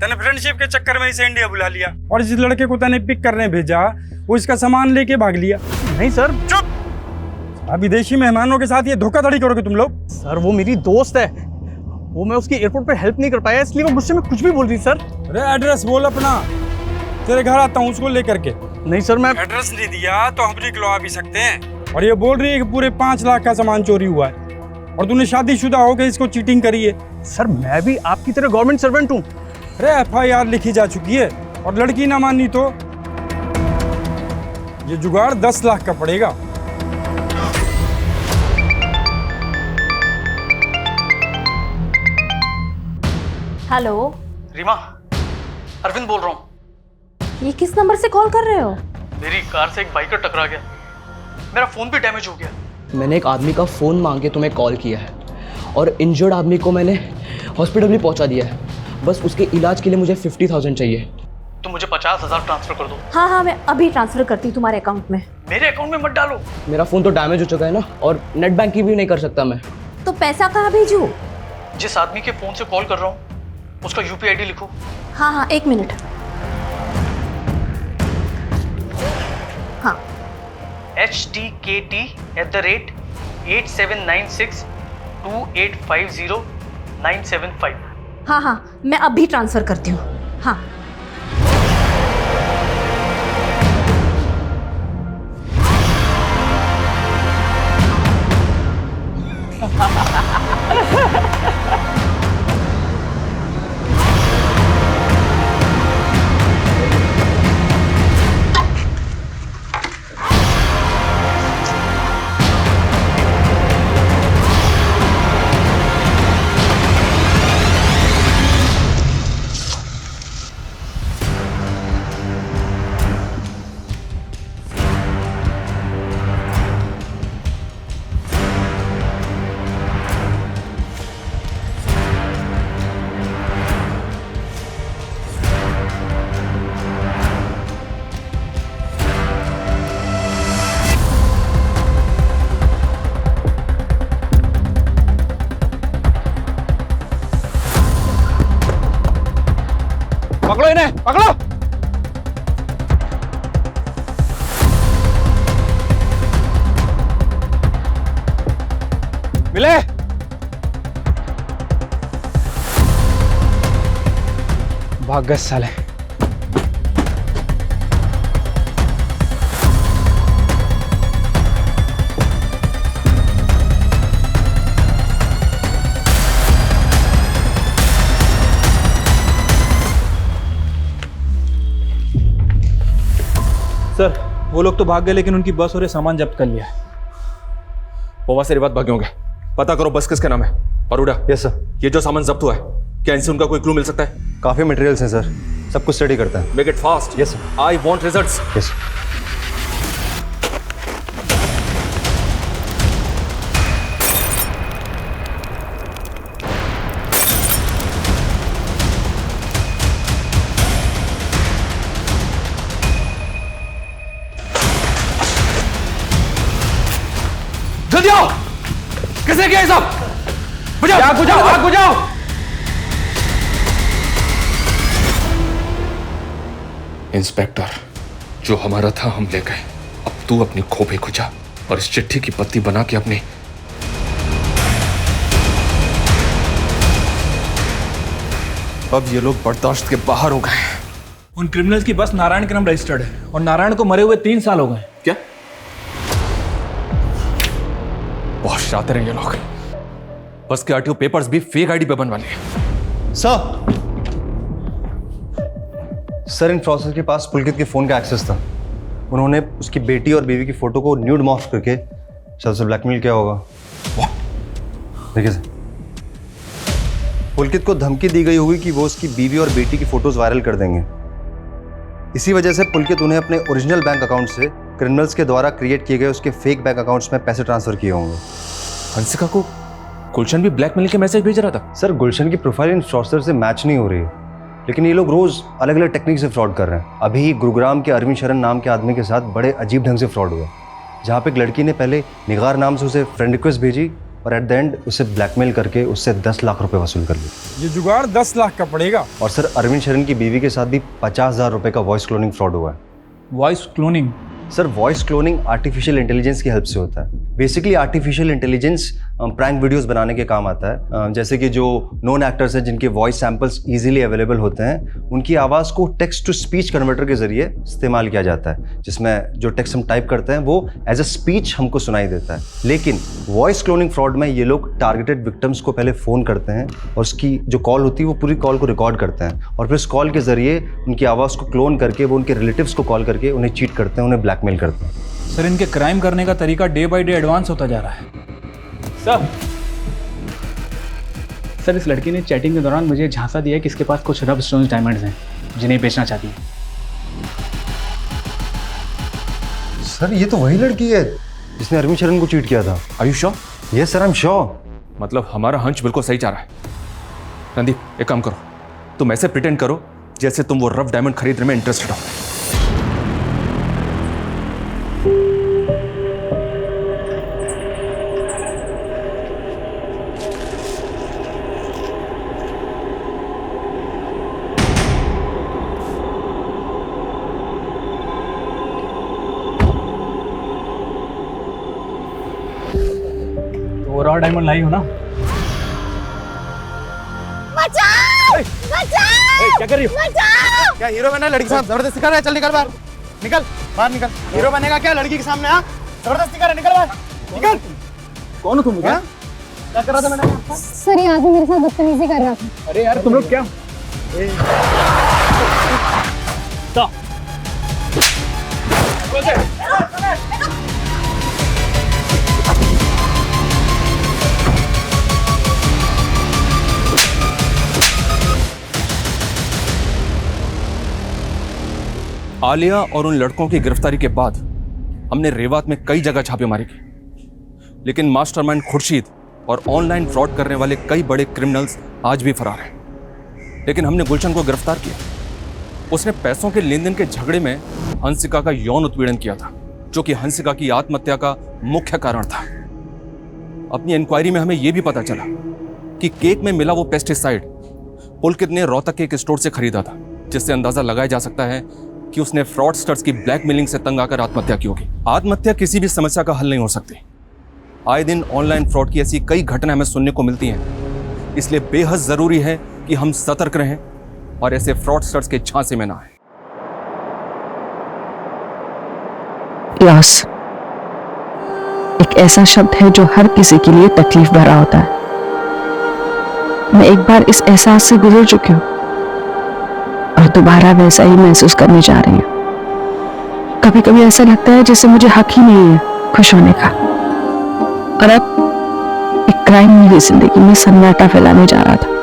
तने फ्रेंडशिप के चक्कर में इसे इंडिया बुला लिया और जिस लड़के को तने पिक करने भेजा वो इसका सामान लेके भाग लिया। नहीं सर। चुप। अब विदेशी मेहमानों के साथ ये धोखाधड़ी करोगे तुम लोग? सर वो मेरी दोस्त है, वो मैं उसकी एयरपोर्ट पे हेल्प नहीं कर पाया इसलिए वो मुझसे में कुछ भी बोल रही सर। अरे एड्रेस बोल अपना, तेरे घर आता हूँ उसको लेकर के। नहीं सर मैं एड्रेस नहीं दिया तो हम निकलवा भी सकते हैं। और ये बोल रही है कि पूरे 5 लाख का सामान चोरी हुआ है और तूने शादीशुदा होकर इसको चीटिंग करी है। सर मैं भी आपकी तरह गवर्नमेंट सर्वेंट हूँ। अरे FIR लिखी जा चुकी है और लड़की ना मानी तो ये जुगाड़ 10 लाख का पड़ेगा। हेलो रीमा, अरविंद बोल रहा हूँ। ये किस नंबर से कॉल कर रहे हो? मेरी कार से एक बाइकर टकरा गया, मेरा फोन भी डैमेज हो गया। मैंने एक आदमी का फ़ोन मांग के तुम्हें कॉल किया है और इंजर्ड आदमी को मैंने हॉस्पिटल भी पहुंचा दिया है। बस उसके इलाज के लिए मुझे 50,000 चाहिए। तो मुझे 50,000 ट्रांसफर कर दो। हाँ मैं अभी ट्रांसफर करती हूँ तुम्हारे अकाउंट में। मेरे अकाउंट में मत डालो। मेरा फ़ोन तो डैमेज हो चुका है ना, और नेट बैंकिंग भी नहीं कर सकता मैं। तो पैसा कहाँ भेजूँ? जिस आदमी के फोन से कॉल कर रहा हूँ उसका UPI ID लिखो। हाँ 1 मिनट। हाँ HTKT@8796285097 हाँ मैं अभी ट्रांसफर करती हूँ। हाँ पकड़ो इन्हें, पकड़ो। मिले। भाग गए साले। सर वो लोग तो भाग गए लेकिन उनकी बस और ये सामान जब्त कर लिया है। वो वहां से बात भागे होंगे। पता करो बस किसका नाम है। अरोड़ा। Yes sir. ये जो सामान जब्त हुआ है क्या इनसे उनका कोई क्लू मिल सकता है? काफ़ी मटेरियल्स हैं सर, सब कुछ स्टडी करता है। Make it fast. Yes sir. I want results. Yes. जल्दी आओ। किसने किया ये सब? बुझाओ, आग बुझाओ, आग बुझाओ। इंस्पेक्टर, जो हमारा था हम ले गए। अब तू अपनी खोपड़ी खुजा और इस चिट्ठी की पत्ती बना के अपनी अब ये लोग बर्दाश्त के बाहर हो गए। उन क्रिमिनल्स की बस नारायण के नाम रजिस्टर्ड है और नारायण को मरे हुए 3 साल हो गए। क्या? बहुत शातिर हैं ये लोग। बस के RTO पेपर्स भी फेक ID पे बनवा लिए। सर इन फ्रॉडस्टर्स के पास पुलकित के फ़ोन का एक्सेस था। उन्होंने उसकी बेटी और बीवी की फ़ोटो को न्यूड मॉर्फ करके शायद उसे ब्लैकमेल किया होगा। देखिए सर, पुलकित को धमकी दी गई होगी कि वो उसकी बीवी और बेटी की फ़ोटोज़ वायरल कर देंगे। इसी वजह से पुलकित उन्हें अपने ओरिजिनल बैंक अकाउंट से क्रिमिनल्स के द्वारा क्रिएट किए गए उसके फेक बैंक अकाउंट्स में पैसे ट्रांसफ़र किए होंगे। हंसिका को गुलशन भी ब्लैकमेल के मैसेज भेज रहा था। सर गुलशन की प्रोफाइल इन फ्रॉडस्टर से मैच नहीं हो रही है, लेकिन ये लोग रोज अलग अलग टेक्निक से फ्रॉड कर रहे हैं। अभी गुरुग्राम के अरविंद शरण नाम के आदमी के साथ बड़े अजीब ढंग से फ्रॉड हुआ। जहाँ पे एक लड़की ने पहले निगार नाम से उसे फ्रेंड रिक्वेस्ट भेजी और एट द एंड उसे ब्लैकमेल करके उससे 10 लाख रुपए वसूल कर लिए। ये जुगाड़ 10 लाख का पड़ेगा। और सर अरविंद शरण की बीवी के साथ भी 50,000 रुपए का वॉइस क्लोनिंग फ्रॉड हुआ है। Voice cloning? Sir voice cloning artificial intelligence की हेल्प से होता है। Basically artificial intelligence prank videos बनाने के काम आता है। जैसे कि जो नोन एक्टर्स हैं जिनके वॉइस सैंपल्स इजीली अवेलेबल होते हैं, उनकी आवाज़ को टेक्स्ट टू स्पीच कन्वर्टर के जरिए इस्तेमाल किया जाता है, जिसमें जो टेक्स्ट हम टाइप करते हैं वो एज अ स्पीच हमको सुनाई देता है। लेकिन वॉइस क्लोनिंग फ्रॉड में ये लोग टारगेटेड विक्टिम्स को पहले फ़ोन करते हैं और उसकी जो कॉल होती है वो पूरी कॉल को रिकॉर्ड करते हैं और फिर उस कॉल के जरिए उनकी आवाज़ को क्लोन करके वो उनके रिलेटिव्स को कॉल करके उन्हें चीट करते हैं, उन्हें ब्लैकमेल करते हैं। सर इनके क्राइम करने का तरीका डे बाय डे एडवांस होता जा रहा है। सर इस लड़की ने चैटिंग के दौरान मुझे झांसा दिया कि इसके पास कुछ रब स्टोन्स डायमंड्स हैं जिन्हें बेचना चाहती है। सर ये तो वही लड़की है जिसने अरविंद शरण को चीट किया था। Are you sure? Yes sir, I am sure. मतलब हमारा हंच बिल्कुल सही जा रहा है। रणदीप एक काम करो, तुम ऐसे प्रिटेंड करो जैसे तुम वो रफ डायमंड खरीदने में इंटरेस्टेड हो। तो रॉ डायमंड लाई हो ना? बचाओ! बचाओ! क्या कर रही हो? बचाओ! क्या हीरो बनना लड़की के साथ जबरदस्ती कर रहा है? चल निकल बाहर, निकल बाहर, निकल। हीरो बनेगा क्या लड़की के सामने? हाँ जबरदस्ती कर रहा है, निकल बाहर, निकल। कौन हो तुम? क्या कर रहा था मैंने? सर ये आदमी मेरे साथ बदतमीजी कर रहा था। अरे यार तुम लोग क्या? आलिया और उन लड़कों की गिरफ्तारी के बाद हमने रेवात में कई जगह छापेमारी की, लेकिन मास्टरमाइंड खुर्शीद और ऑनलाइन फ्रॉड करने वाले कई बड़े क्रिमिनल्स आज भी फरार हैं। लेकिन हमने गुलशन को गिरफ्तार किया। उसने पैसों के लेन देन के झगड़े में हंसिका का यौन उत्पीड़न किया था, जो कि हंसिका की आत्महत्या का मुख्य कारण था। अपनी इंक्वायरी में हमें यह भी पता चला कि केक में मिला वो पेस्टिसाइड पुलकित ने रोहतक के एक स्टोर से खरीदा था, जिससे अंदाजा लगाया जा सकता है कि उसने फ्रॉडस्टर्स की ब्लैकमेलिंग से तंग आकर आत्महत्या की होगी। आत्महत्या किसी भी समस्या का हल नहीं हो सकती। आए दिन ऑनलाइन फ्रॉड की ऐसी कई घटनाएं हमें सुनने को मिलती हैं, इसलिए बेहद जरूरी है कि हम सतर्क रहें और ऐसे फ्रॉडस्टर्स के झांसे में ना आए। लॉस एक ऐसा शब्द है जो हर किसी के लिए तकलीफ भरा होता है। मैं एक बार इस एहसास से गुजर चुकी हूं और दोबारा वैसा ही महसूस करने जा रही हूँ। कभी कभी ऐसा लगता है जैसे मुझे हक ही नहीं है खुश होने का, और अब एक क्राइम मेरी जिंदगी में सन्नाटा फैलाने जा रहा था।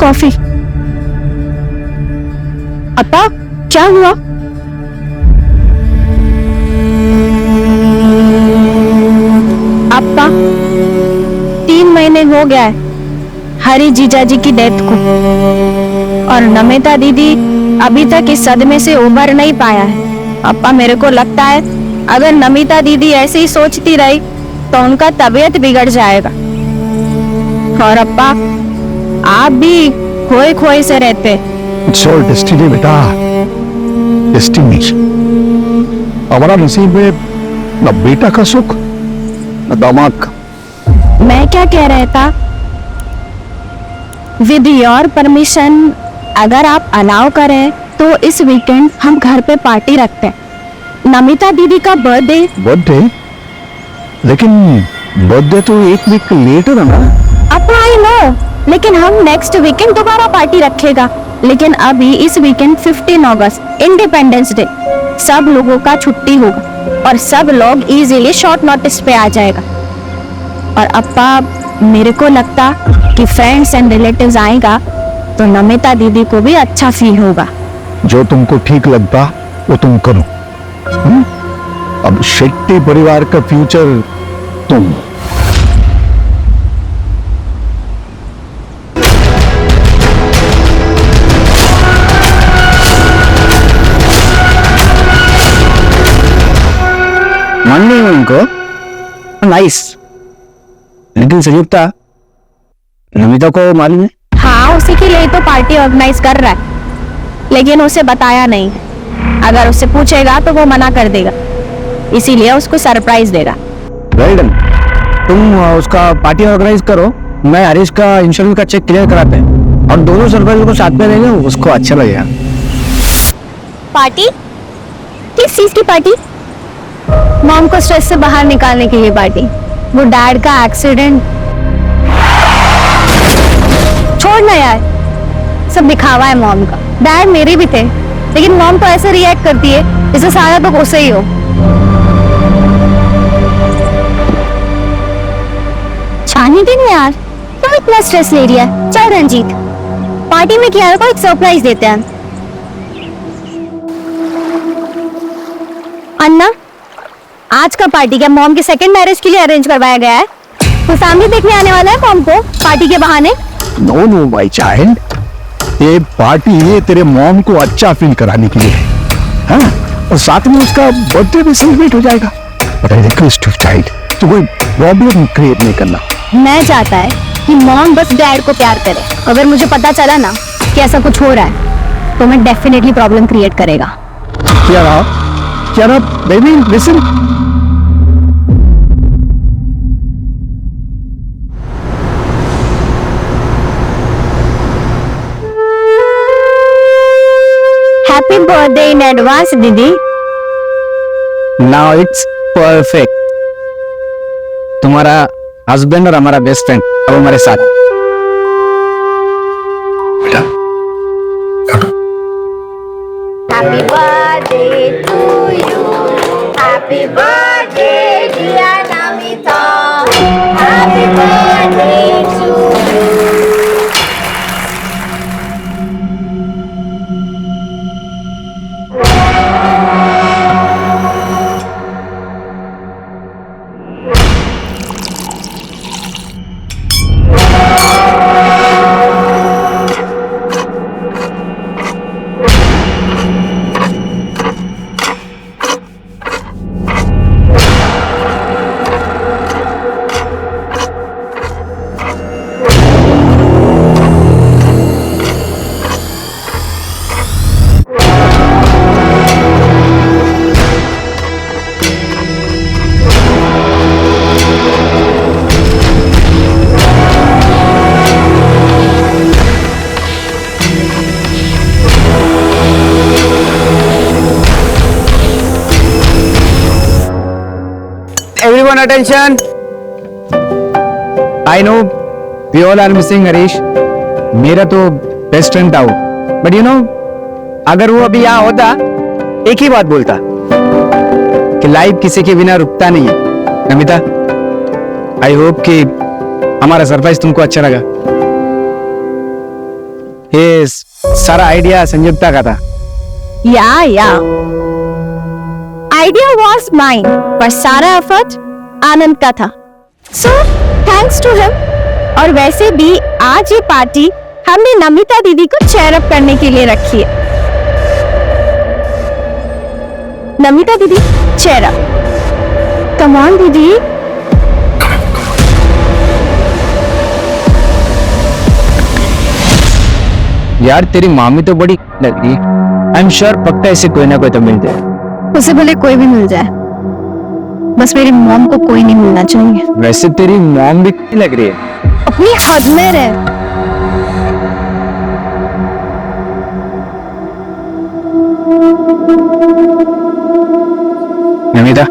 कॉफी। अपा क्या हुआ? अपा 3 महीने हो गया है हरी जीजा जी की डेथ को, और नमिता दीदी अभी तक इस सदमे से उबर नहीं पाया है। अपा मेरे को लगता है अगर नमिता दीदी ऐसे ही सोचती रही तो उनका तबीयत बिगड़ जाएगा, और अपा आप भी खोए खोए से रहते। इट्स ऑल डेस्टिनी बेटा, डेस्टिनी। हमारा नसीब में न बेटा का सुख न दामाद का। मैं क्या कह रहा था, विद योर परमिशन अगर आप अलाउ करें तो इस वीकेंड हम घर पे पार्टी रखते हैं। नमिता दीदी का बर्थडे, लेकिन बर्थडे तो 1 वीक लेटर है ना। अब आई नो, लेकिन हम नेक्स्ट वीकेंड दोबारा पार्टी रखेगा। लेकिन अभी इस वीकेंड 15 अगस्त इंडिपेंडेंस डे, सब लोगों का छुट्टी होगा और सब लोग इजीली शॉर्ट नोटिस पे आ जाएगा। और अप्पा मेरे को लगता कि फ्रेंड्स एंड रिलेटिव्स आएगा तो नमिता दीदी को भी अच्छा फील होगा। जो तुमको ठीक लगता वो तुम करो। अब शेट्टी परिवार का फ्यूचर तुम। मान नहीं हूं इनको, नाइस, लेकिन संयुक्ता नमिता को मालूम है? हाँ, उसी के लिए तो पार्टी ऑर्गेनाइज कर रहा है, लेकिन उसे बताया नहीं। अगर उससे पूछेगा तो वो मना कर देगा, इसीलिए उसको सरप्राइज देगा। वेल डन, तुम उसका पार्टी ऑर्गेनाइज करो, मैं हरीश का इंश्योरेंस का चेक क्लियर कराते हैं और दोनों सरप्राइज को साथ में देंगे, उसको अच्छा लगेगा। पार्टी? किस चीज की पार्टी? मॉम को स्ट्रेस से बाहर निकालने के लिए पार्टी। वो डैड का एक्सीडेंट छोड़ना यार, सब दिखावा है मॉम का। डैड मेरे भी थे, लेकिन मॉम तो ऐसे रिएक्ट करती है जैसे सारा तो गुस्से ही हो। छानी दिन यार, तुम इतना स्ट्रेस ले रही है। चल रंजीत, पार्टी में कियारा को एक सरप्राइज देते हैं। अन्ना, आज का पार्टी क्या मॉम के सेकंड मैरिज के लिए अरेंज करवाया गया है? तो फैमिली देखने आने वाला है मॉम को पार्टी के बहाने? नो नो माय चाइल्ड, ये पार्टी ये तेरे मॉम को अच्छा फील कराने के लिए है, हाँ? और साथ में उसका बर्थडे भी सेलिब्रेट हो जाएगा। But I request you child, तो कोई प्रॉब्लम क्रिएट नहीं करना। मैं चाहता है कि मॉम बस डैड को प्यार करे। अगर मुझे पता चला ना कि ऐसा कुछ हो रहा है तो मैं डेफिनेटली प्रॉब्लम क्रिएट करेगा। क्या baby listen, happy birthday in advance दीदी। Now it's perfect. तुम्हारा हस्बैंड और हमारा बेस्ट फ्रेंड अब हमारे साथ। Happy birthday to you, happy birthday dear Namita, happy birthday to you. Everyone attention. I know we all are missing Harish, मेरा तो best friend था वो, बट यू नो अगर वो अभी यहाँ होता एक ही बात बोलता कि लाइफ किसी के बिना रुकता नहीं है। नमिता, आई होप कि हमारा सरप्राइज तुमको अच्छा लगा। ये सारा आइडिया संयुक्ता का था। या आइडिया वॉज माइन, पर सारा एफर्ट आनंद का था। So thanks to him. और वैसे भी आज ये पार्टी हमने नमिता दीदी को चेयर अप करने के लिए रखी है। नमिता दीदी चेयर अप, कम ऑन दीदी। यार तेरी मामी तो बड़ी लग रही है। आई एम श्योर पक्का ऐसे कोई ना कोई तो मिलते हैं। उसे भले कोई भी मिल जाए, बस मेरी मॉम को कोई नहीं मिलना चाहिए। वैसे तेरी मॉम भी नहीं लग रही है। अपनी हद में रहे। नमिता,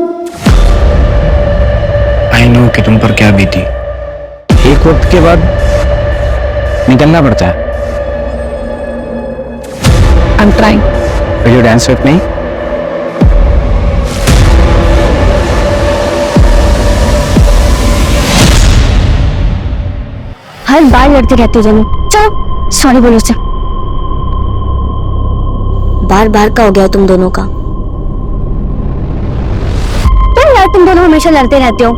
आई नो कि तुम पर क्या बीती। एक वक्त के बाद निकलना पड़ता है, I'm trying. Will you dance with me? हर बार लड़ते रहते हो दोनों। चलो सॉरी बोलो से। बार बार का हो गया तुम दोनों का। क्यों यार तुम दोनों हमेशा लड़ते रहते हो।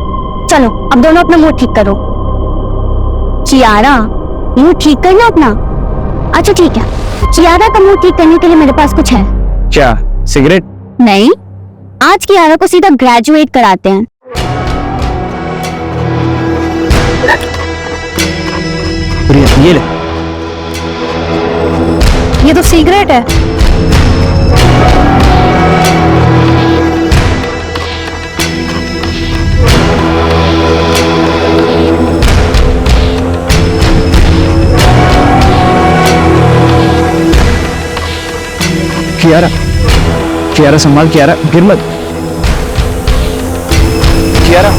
चलो अब दोनों अपना मूड ठीक करो। कियारा मूड ठीक करना अपना। अच्छा ठीक है, कियारा का मूड ठीक करने के लिए मेरे पास कुछ है। क्या सिगरेट? नहीं, आज कियारा को सीधा ग्रेजुएट कराते हैं। ये ले। ये तो सिगरेट है। कियारा, कियारा संभाल, कियारा गिर मत। कियारा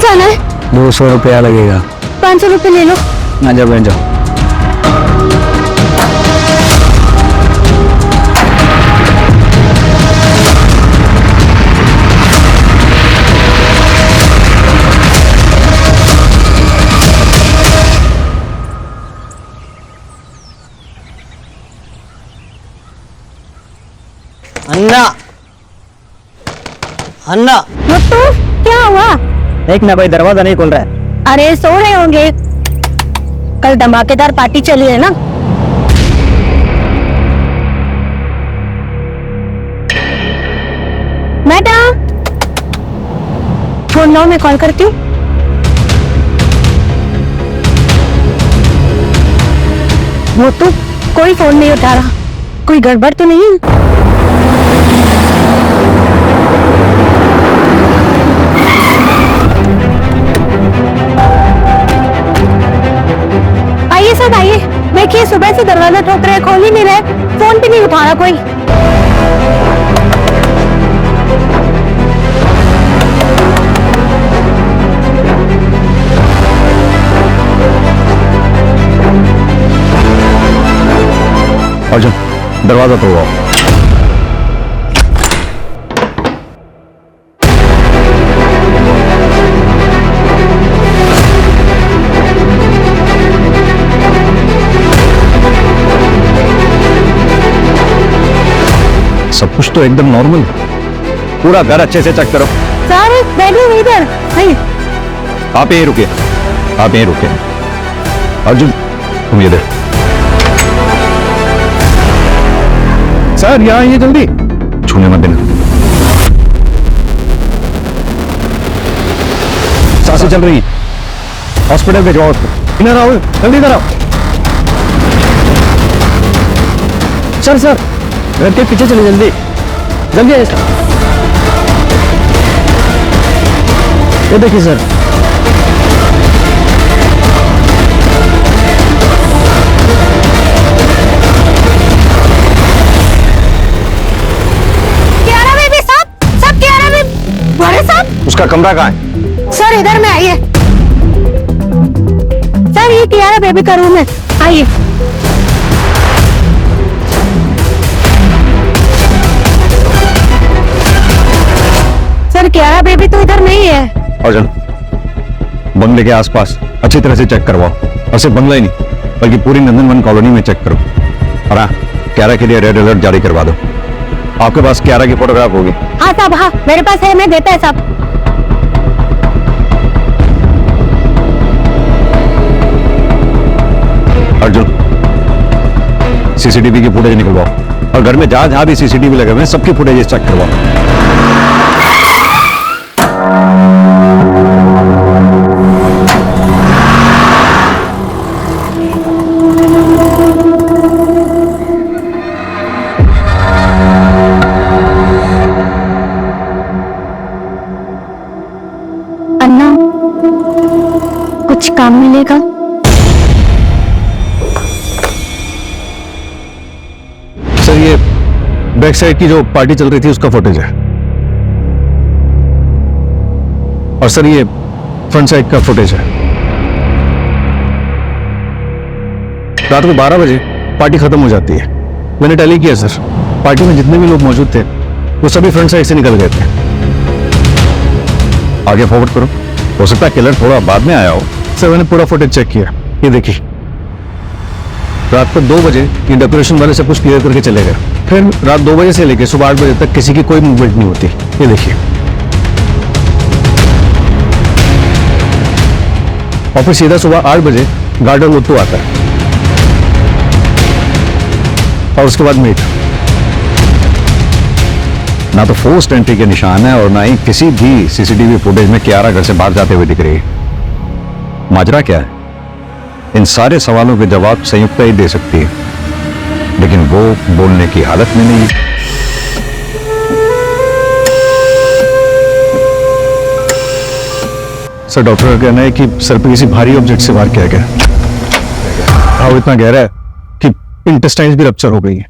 जाना है। 200 रुपया लगेगा। 500 रुपये ले लो। आ जाओ बहन जाओ। अन्ना, अन्ना, मुत्तू क्या हुआ? देख ना भाई, दरवाजा नहीं खुल रहा है। अरे सो रहे होंगे, कल धमाकेदार पार्टी चली है ना। मैडम फोन लो, मैं कॉल करती हूँ। वो तो कोई फोन नहीं उठा रहा, कोई गड़बड़ तो नहीं है? आइए सब आइए, देखिए सुबह से दरवाजा ठोक रहे, खोल ही नहीं रहे, फोन भी नहीं उठा रहा कोई। अर्जुन दरवाजा तोड़ो। सब कुछ तो एकदम नॉर्मल, पूरा घर अच्छे से चेक करो। सर बैठो इधर। आप यहीं रुकिए, आप यहीं रुकिए। अर्जुन तुम ये देख। सर यहाँ आइए जल्दी, छूने मत देना। सांसें चल रही, हॉस्पिटल के जाओ। इधर आओ, जल्दी इधर आओ। सर सर घर के पीछे चले, जल्दी जल्दी आइए सर। ये देखिए सर। कियारा बेबी सब कियारा बेबी। बड़े साहब उसका कमरा कहाँ है? सर इधर में आइए। सर ये कियारा बेबी का रूम है, आइए। सर कियारा बेबी तो इधर नहीं है। अर्जुन बंगले के आसपास अच्छी तरह से चेक करवाओ, और सिर्फ बंगला ही नहीं बल्कि पूरी नंदनवन कॉलोनी में चेक करो। और हाँ, क्यारा के लिए रेड अलर्ट जारी करवा दो। आपके पास क्यारा की फोटोग्राफ होगी? हाँ साहब, हाँ मेरे पास है, मैं देता है साहब। अर्जुन सीसीटीवी की फुटेज निकलवाओ, और घर में जहां जहां भी सीसीटीवी लगे हुए हैं सबकी फुटेज चेक करवाओ। मिलेगा? सर ये बैक साइड की जो पार्टी चल रही थी उसका फुटेज है, और सर ये फ्रंट साइड का फुटेज है। रात को 12 बजे पार्टी खत्म हो जाती है। मैंने टैली किया सर, पार्टी में जितने भी लोग मौजूद थे वो सभी फ्रंट साइड से निकल गए थे। आगे फॉरवर्ड करो, हो सकता है किलर थोड़ा बाद में आया हो। सर मैंने पूरा फुटेज चेक किया, ये देखिए रात को 2 बजे ये डेकोरेशन वाले सब कुछ क्लियर करके चले गए। फिर रात 2 बजे से लेकर सुबह 8 बजे तक किसी की कोई मूवमेंट नहीं होती। ये देखिए, और फिर सीधा सुबह 8 बजे गार्डन मुत्तू आता है, और उसके बाद मीट। ना तो फोर्स्ड एंट्री के निशान है और ना ही किसी भी सीसीटीवी फुटेज में कियारा घर से बाहर जाते हुए दिख रही है। माजरा क्या है? इन सारे सवालों के जवाब संयुक्ता ही दे सकती है, लेकिन वो बोलने की हालत में नहीं है। सर डॉक्टर का कहना है कि सर पे किसी भारी ऑब्जेक्ट से वार किया गया। घाव इतना गहरा है कि इंटेस्टाइन्स भी रप्चर हो गई है।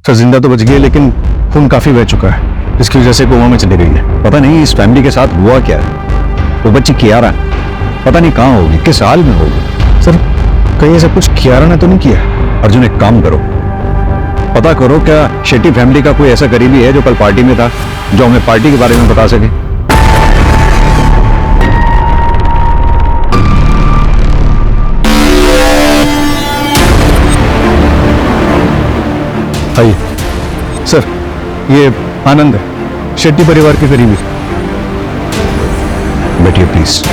सर जिंदा तो बच गई है, लेकिन खून काफी बह चुका है, इसकी वजह से कोमा में चली गई है। पता नहीं इस फैमिली के साथ हुआ क्या है। वो बच्ची कियारा पता नहीं कहाँ होगी, किस हाल में होगी। सर कहीं ऐसा कुछ कियारा ने तो नहीं किया? अर्जुन एक काम करो, पता करो क्या शेट्टी फैमिली का कोई ऐसा करीबी है जो कल पार्टी में था, जो हमें पार्टी के बारे में बता सके। आइए सर, ये आनंद है, शेट्टी परिवार के करीबी। बैठिए प्लीज।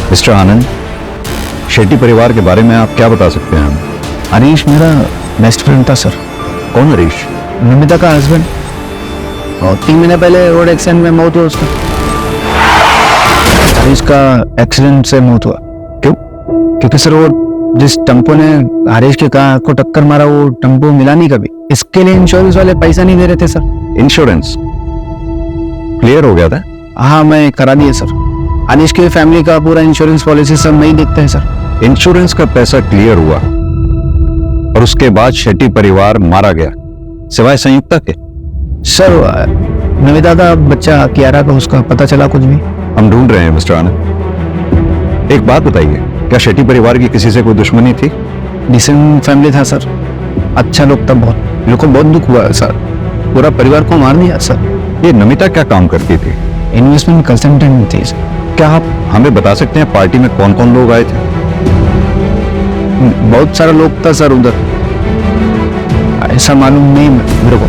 मिस्टर आनंद, शेट्टी परिवार के बारे में आप क्या बता सकते हैं हमें? हरीश मेरा बेस्ट फ्रेंड था सर। कौन हरीश? नमिता का हस्बैंड, और 3 महीने पहले रोड एक्सीडेंट में मौत हुआ उसका। हरीश का एक्सीडेंट से मौत हुआ। क्यों? क्योंकि सर वो जिस टेम्पो ने हरीश के कार को टक्कर मारा वो टेम्पो मिला नहीं कभी, इसके लिए इंश्योरेंस वाले पैसा नहीं दे रहे थे सर। इंश्योरेंस क्लियर हो गया था? हाँ मैं करा दिया सर। हरीश की फैमिली का पूरा इंश्योरेंस पॉलिसी सब नहीं देखते हैं सर। इंश्योरेंस का पैसा क्लियर हुआ और उसके बाद शेट्टी परिवार मारा गया, सिवाय संयुक्ता के? सर नमिता का बच्चा कियारा का उसका पता चला कुछ भी? हम ढूंढ रहे हैं मिस्टर आनंद। एक बात बताइए, क्या शेट्टी परिवार की किसी से कोई दुश्मनी थी? डिसेंट फैमिली था सर, अच्छा लोग था बहुत। मेरे को बहुत दुख हुआ सर, पूरा परिवार को मार दिया सर। ये नमिता क्या काम करती थी? इन्वेस्टमेंट कंसल्टेंट थी सर। क्या आप हमें बता सकते हैं पार्टी में कौन कौन लोग आए थे? बहुत सारा लोग था सर उधर, ऐसा मालूम नहीं मेरे को।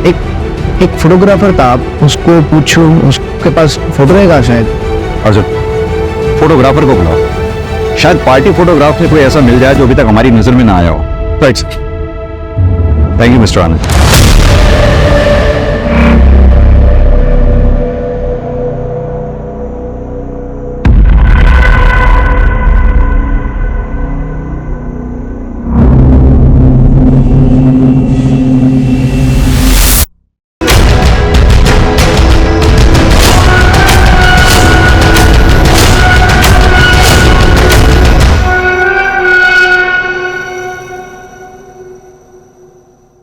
एक फोटोग्राफर था, आप उसको पूछो, उसके पास फोटो रहेगा शायद। अर्जुन फोटोग्राफर को बुलाओ, शायद पार्टी फोटोग्राफ में कोई ऐसा मिल जाए जो अभी तक हमारी नजर में ना आया हो। Right sir, thank you mister Anand.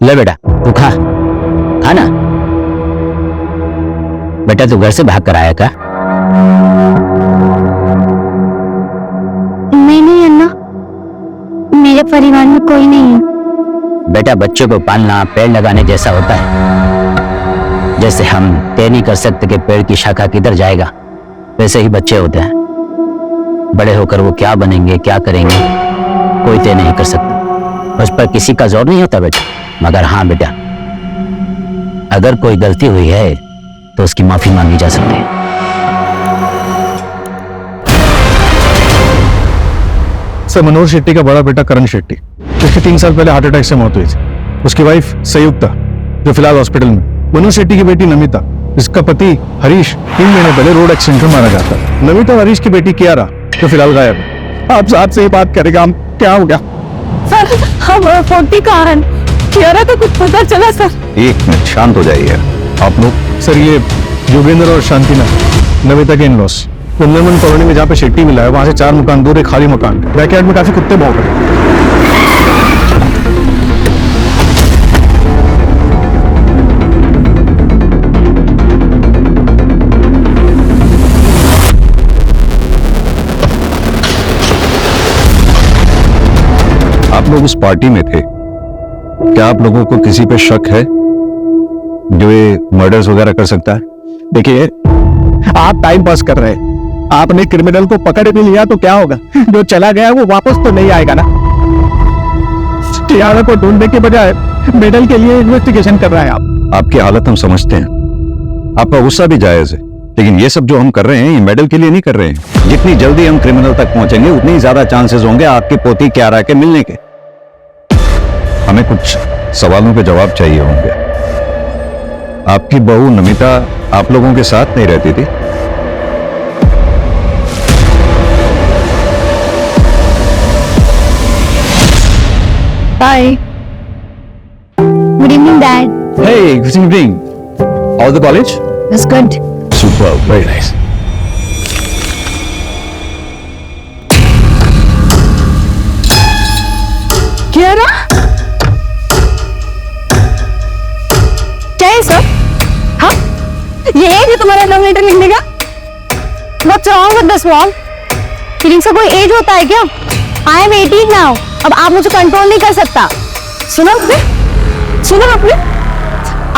ले बेटा तू खा ना। बेटा तू घर से भाग कर आया क्या? नहीं अन्ना, मेरे परिवार में कोई नहीं है। बेटा बच्चों को पालना पेड़ लगाने जैसा होता है। जैसे हम तय नहीं कर सकते कि पेड़ की शाखा किधर जाएगा, वैसे ही बच्चे होते हैं। बड़े होकर वो क्या बनेंगे क्या करेंगे कोई तय नहीं कर सकता। उस पर किसी का जोर नहीं होता बेटा। मगर हाँ बेटा, अगर कोई गलती हुई है तो उसकी माफी मांगी जा सकती है। सर मनोज शेट्टी का बड़ा बेटा करण शेट्टी, जिसकी 3 साल पहले हार्ट अटैक से मौत हुई थी। उसकी वाइफ संयुक्ता जो फिलहाल हॉस्पिटल में। मनोज शेट्टी की बेटी नमिता, जिसका पति हरीश 3 महीने पहले रोड एक्सीडेंट में मारा गया था। नमिता और हरीश की बेटी कियारा जो फिलहाल गायब है। आप साथ से ही बात करेगा, हम क्या हो गया? सर हम 40 कारण कियारा का कुछ पता चला सर? 1 मिनट शांत हो जाइए आप लोग। सर ये योगेंद्र और शांतिना नमिता के इन-लॉस, कुंदनवन कॉलोनी में जहाँ पे शेट्टी मिला है वहां से 4 मकान दूर एक खाली मकान, बैकयार्ड में काफी कुत्ते भौंक रहे हैं। आप लोग उस पार्टी में थे, क्या आप लोगों को किसी पे शक है जो ये मर्डर्स वगैरह कर सकता है? देखिए, आप टाइम पास कर रहे हैं, आपने क्रिमिनल को पकड़ भी लिया तो क्या होगा? जो चला गया वो वापस तो नहीं आएगा ना। टियारा को ढूंढने के बजाय मेडल के लिए इन्वेस्टिगेशन कर रहे हैं आप। आपकी हालत हम समझते हैं, आपका गुस्सा भी जायज है, लेकिन ये सब जो हम कर रहे हैं ये मेडल के लिए नहीं कर रहे हैं। जितनी जल्दी हम क्रिमिनल तक पहुंचेंगे उतनी ही ज्यादा चांसेस होंगे आपकी पोती क्यारा के मिलने के। हमें कुछ सवालों के जवाब चाहिए होंगे। आपकी बहू नमिता आप लोगों के साथ नहीं रहती थी? Bye. Good evening, Dad. Hey, good evening. All the college? It's good. Super, very nice. Kiara? क्या है सब? हाँ? ये है जो तुम्हारा लव लेटर लिखने का? What's wrong with this mom? Feelings का कोई एज होता है क्या? I am 18 now. अब आप मुझे कंट्रोल नहीं कर सकता। सुनो आपने?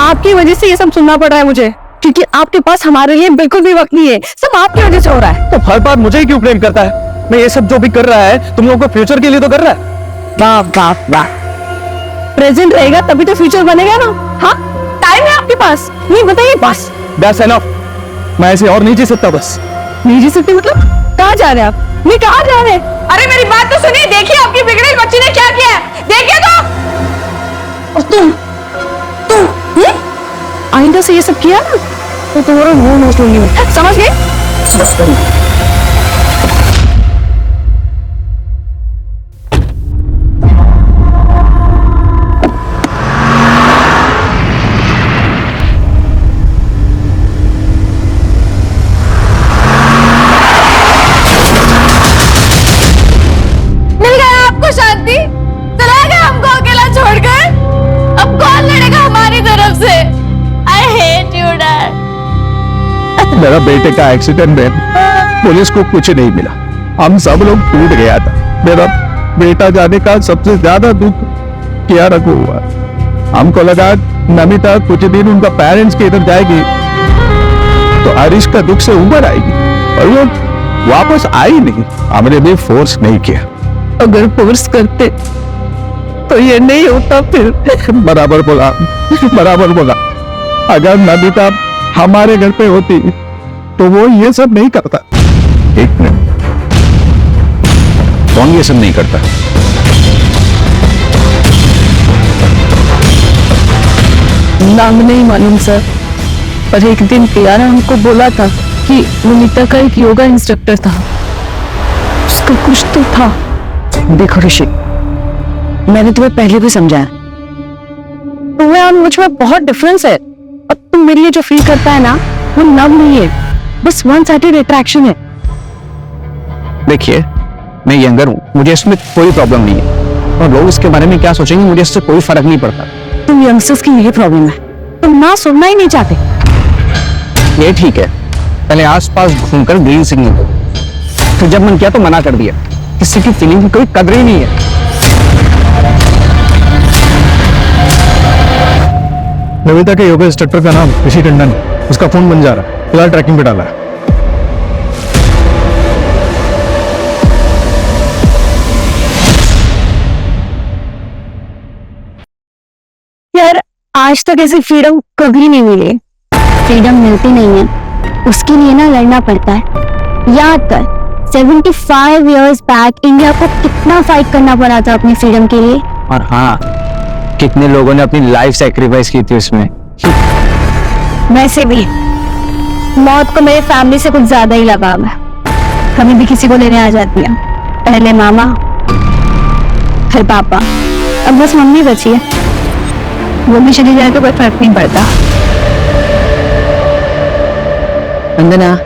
आपकी वजह से ये सब सुनना पड़ रहा है मुझे, क्योंकि आपके पास हमारे लिए बिल्कुल भी वक्त नहीं है। सब आपकी वजह से हो रहा है। तो हर बार मुझे ही क्यों ब्लेम करता है? मैं ये सब जो भी कर रहा है तुम लोगों को फ्यूचर के लिए तो कर रहा है। वाह। प्रेजेंट रहेगा तभी तो फ्यूचर बनेगा ना। हाँ, टाइम है आपके पास, नहीं बताइए बस। That's enough. मैं ऐसे और नहीं जी सकता बस। नहीं जी सकते मतलब? कहाँ जा रहे हैं आप? नहीं, कहाँ जा रहे हैं? अरे मेरी बात तो सुनिए, देखिए आपकी बिगड़ेल बच्ची ने क्या किया है, देखिए तो। और तुम आइंदा से ये सब किया ना तो तुम्हारा मुंह नोच लूंगी मैं, समझ गए? समझ गई। शांति चला गया हमको अकेला छोड़कर। अब कौन लड़ेगा हमारी तरफ से? I hate you, Dad. मेरा बेटे का एक्सीडेंट में पुलिस को कुछ नहीं मिला, हम सब लोग टूट गया था। मेरा बेटा जाने का सबसे ज्यादा दुख कियारा को हुआ। हमको लगा नमिता कुछ दिन उनका पेरेंट्स के इधर जाएगी तो हरीश का दुख से उबर आएगी, और वो वापस आई नहीं। हमने भी फोर्स नहीं किया। अगर फोर्स करते तो ये नहीं होता फिर। बराबर बोला। अगर नमिता हमारे घर पे होती तो वो ये सब नहीं करता। एक मिनट, कौन ये सब नहीं करता? नाम नहीं मालूम सर, पर एक दिन कियारा हमको बोला था कि नमिता का एक योगा इंस्ट्रक्टर था, उसका कुछ तो था। देखो ऋषि, मैंने तुम्हें पहले भी समझाया, तुम्हें और मुझ में बहुत डिफरेंस है। अब तुम मेरे लिए जो फील करता है ना वो लव नहीं है, बस वन साइडेड अट्रैक्शन है। देखिए, मैं यंगर हूँ, मुझे इसमें कोई प्रॉब्लम नहीं है, और लोग इसके बारे में क्या सोचेंगे मुझे इससे कोई फर्क नहीं पड़ता। तुम यंगस्टर्स की यही प्रॉब्लम है, तुम ना सुनना ही नहीं चाहते। ये ठीक है, पहले आसपास घूमकर ग्रीन सिग्नल दो, फिर जब मन किया तो मना कर दिया। किसी की फीलिंग की कोई कदर ही नहीं है। नमिता के योगा इंस्ट्रक्टर का नाम ऋषि टंडन, उसका फोन बन जा रहा है, फिलहाल ट्रैकिंग पे डाला है। यार, आज तक ऐसी फ्रीडम कभी नहीं मिली। फ्रीडम मिलती नहीं है, उसके लिए ना लड़ना पड़ता है। याद कर, 75 years बैक इंडिया को कितना फाइट करना पड़ा था अपनी फ्रीडम के लिए। और हाँ, कितने लोगों ने अपनी लाइफ सैक्रिफाइस की थी उसमें। वैसे भी मौत को मेरे फैमिली से कुछ ज्यादा ही लगाव है। कभी भी किसी को लेने आ जाती है, पहले मामा फिर पापा, अब बस मम्मी बची है। वो भी चली जाए तो कोई फर्क नहीं पड़ता। वंदना,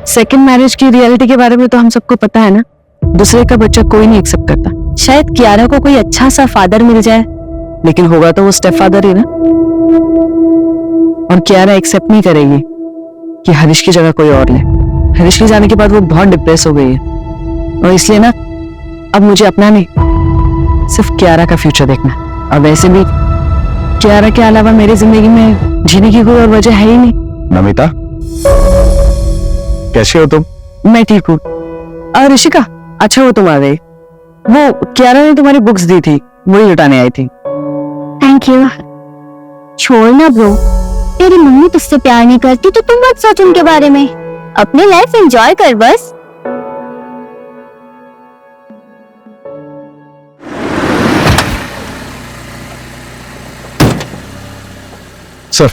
सेकंड मैरिज की रियलिटी के बारे में तो हम सबको पता है ना, दूसरे का बच्चा कोई नहीं एक्सेप्ट करता। शायद कियारा को कोई अच्छा सा फादर मिल जाए, लेकिन होगा तो वो स्टेप फादर ही ना। और कियारा एक्सेप्ट नहीं करेगी कि हरीश की जगह कोई और ले। हरीश के जाने के बाद वो बहुत डिप्रेस हो गई है, और इसलिए ना अब मुझे अपना नहीं, सिर्फ कियारा का फ्यूचर देखना है। और वैसे भी कियारा के अलावा मेरी जिंदगी में जीने की कोई और वजह है ही नहीं। नमिता, कैसे हो तुम? मैं ठीक हूँ। ऋषिका, अच्छा हो तुम आ गई। वो कियारा ने तुम्हारी बुक्स दी थी, वही लुटाने आई थी। Thank you. छोड़ ना ब्रो, तेरी मम्मी तुझसे प्यार नहीं करती तो तुम मत सोच उनके बारे में, अपनी लाइफ एंजॉय कर बस। सर,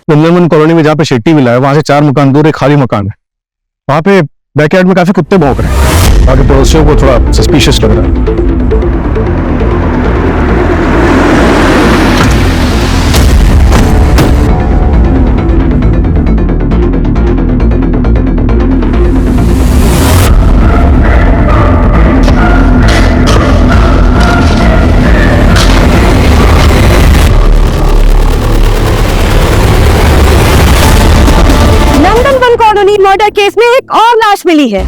नंदनवन कॉलोनी में जहाँ पे शेट्टी मिला है, वहां से 4 मकान दूर एक खाली मकान है। वहां पे बैकयार्ड में काफी कुत्ते भौंक रहे हैं। आगे पड़ोसियों को थोड़ा सस्पिशियस लग रहा है। मर्डर केस में एक और लाश मिली है।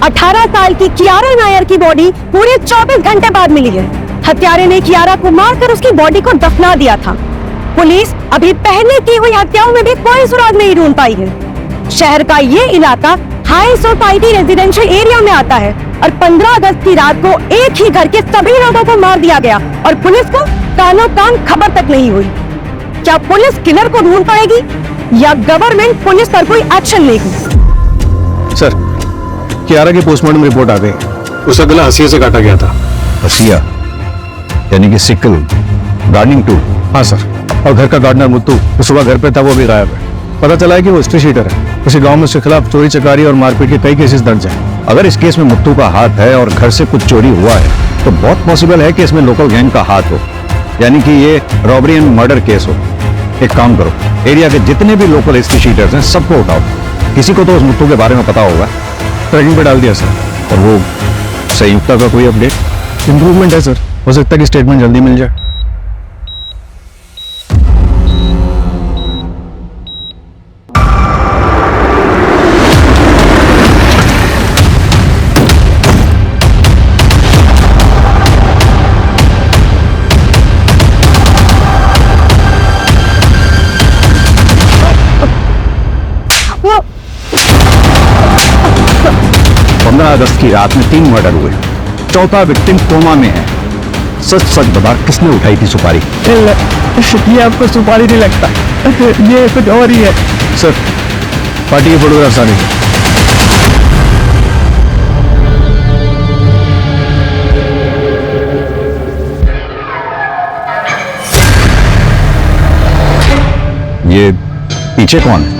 18 साल की कियारा नायर की बॉडी पूरे 24 घंटे बाद मिली है। हत्यारे ने कियारा को मारकर उसकी बॉडी को दफना दिया था। पुलिस अभी पहले की हुई हत्याओं में भी कोई सुराग नहीं ढूंढ पाई है। शहर का ये इलाका हाई सोसाइटी रेजिडेंशियल एरिया में आता है और 15 अगस्त की रात को एक ही घर के सभी लोगों को मार दिया गया और पुलिस को कानो कान खबर तक नहीं हुई। क्या पुलिस किलर को ढूंढ पाएगी या गवर्नमेंट पुलिस पर कोई एक्शन लेगी? सर, कियारा की पोस्टमार्टम रिपोर्ट आ गई। उसका गला हंसिया से काटा गया था। हंसिया यानी कि सिकल, गार्डनिंग टूल? हाँ सर। और घर का गार्डनर मुत्तू जो सुबह घर पे था वो भी गायब है। पता चला है कि वो हिस्ट्री शीटर है। उसी गांव में उसके खिलाफ चोरी चकारी और मारपीट के कई केसेस दर्ज हैं। अगर इस केस में मुत्तू का हाथ है और घर से कुछ चोरी हुआ है तो बहुत पॉसिबल है कि इसमें लोकल गैंग का हाथ हो, यानी कि ये रॉबरी एंड मर्डर केस हो। एक काम करो, एरिया के जितने भी लोकल हिस्ट्री शीटर्स हैं सबको उठाओ। किसी को तो उस मुत्तू के बारे में पता होगा। ट्रैकिंग पे डाल दिया सर। और वो संयुक्ता का कोई अपडेट? इंप्रूवमेंट है सर, हो सकता है कि स्टेटमेंट जल्दी मिल जाए। अगस्त की रात में 3 मर्डर हुए, चौथा विक्टिम कोमा में है। सच सच बता, किसने उठाई थी सुपारी? ये आपको सुपारी नहीं लगता, ये कुछ और ही है। सर, पार्टी के फोटोग्राफ्स आ रहे ये पीछे कौन है?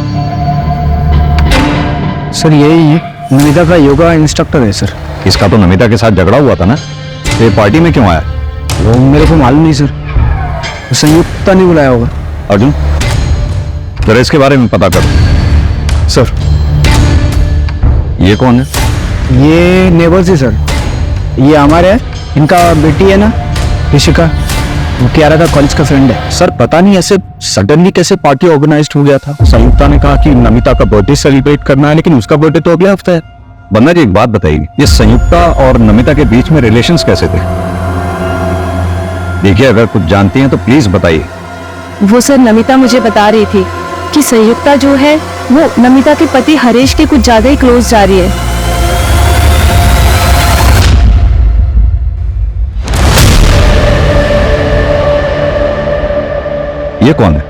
सर यही नमिता का योगा इंस्ट्रक्टर है सर। इसका तो नमिता के साथ झगड़ा हुआ था ना, ये पार्टी में क्यों आया? वो मेरे को मालूम नहीं सर, संयुक्ता ने बुलाया होगा। अर्जुन, जरा इसके बारे में पता करो। सर, ये कौन है? ये नेबर्स है सर। ये हमारे इनका बेटी है ना ऋषिका, वो कियारा का कॉलेज का फ्रेंड है। सर पता नहीं ऐसे सडनली कैसे पार्टी ऑर्गेनाइज्ड हो गया था। संयुक्ता ने कहा कि नमिता का बर्थडे सेलिब्रेट करना है, लेकिन उसका बर्थडे तो अगले हफ्ते है। बन्ना जी एक बात बताइए, ये संयुक्ता और नमिता के बीच में रिलेशंस कैसे थे? देखिए, अगर कुछ जानती हैं तो प्लीज बताइए। वो सर नमिता मुझे बता रही थी कि संयुक्ता जो है वो नमिता के पति हरीश के कुछ ज्यादा ही क्लोज जा रही है। ये कौन है?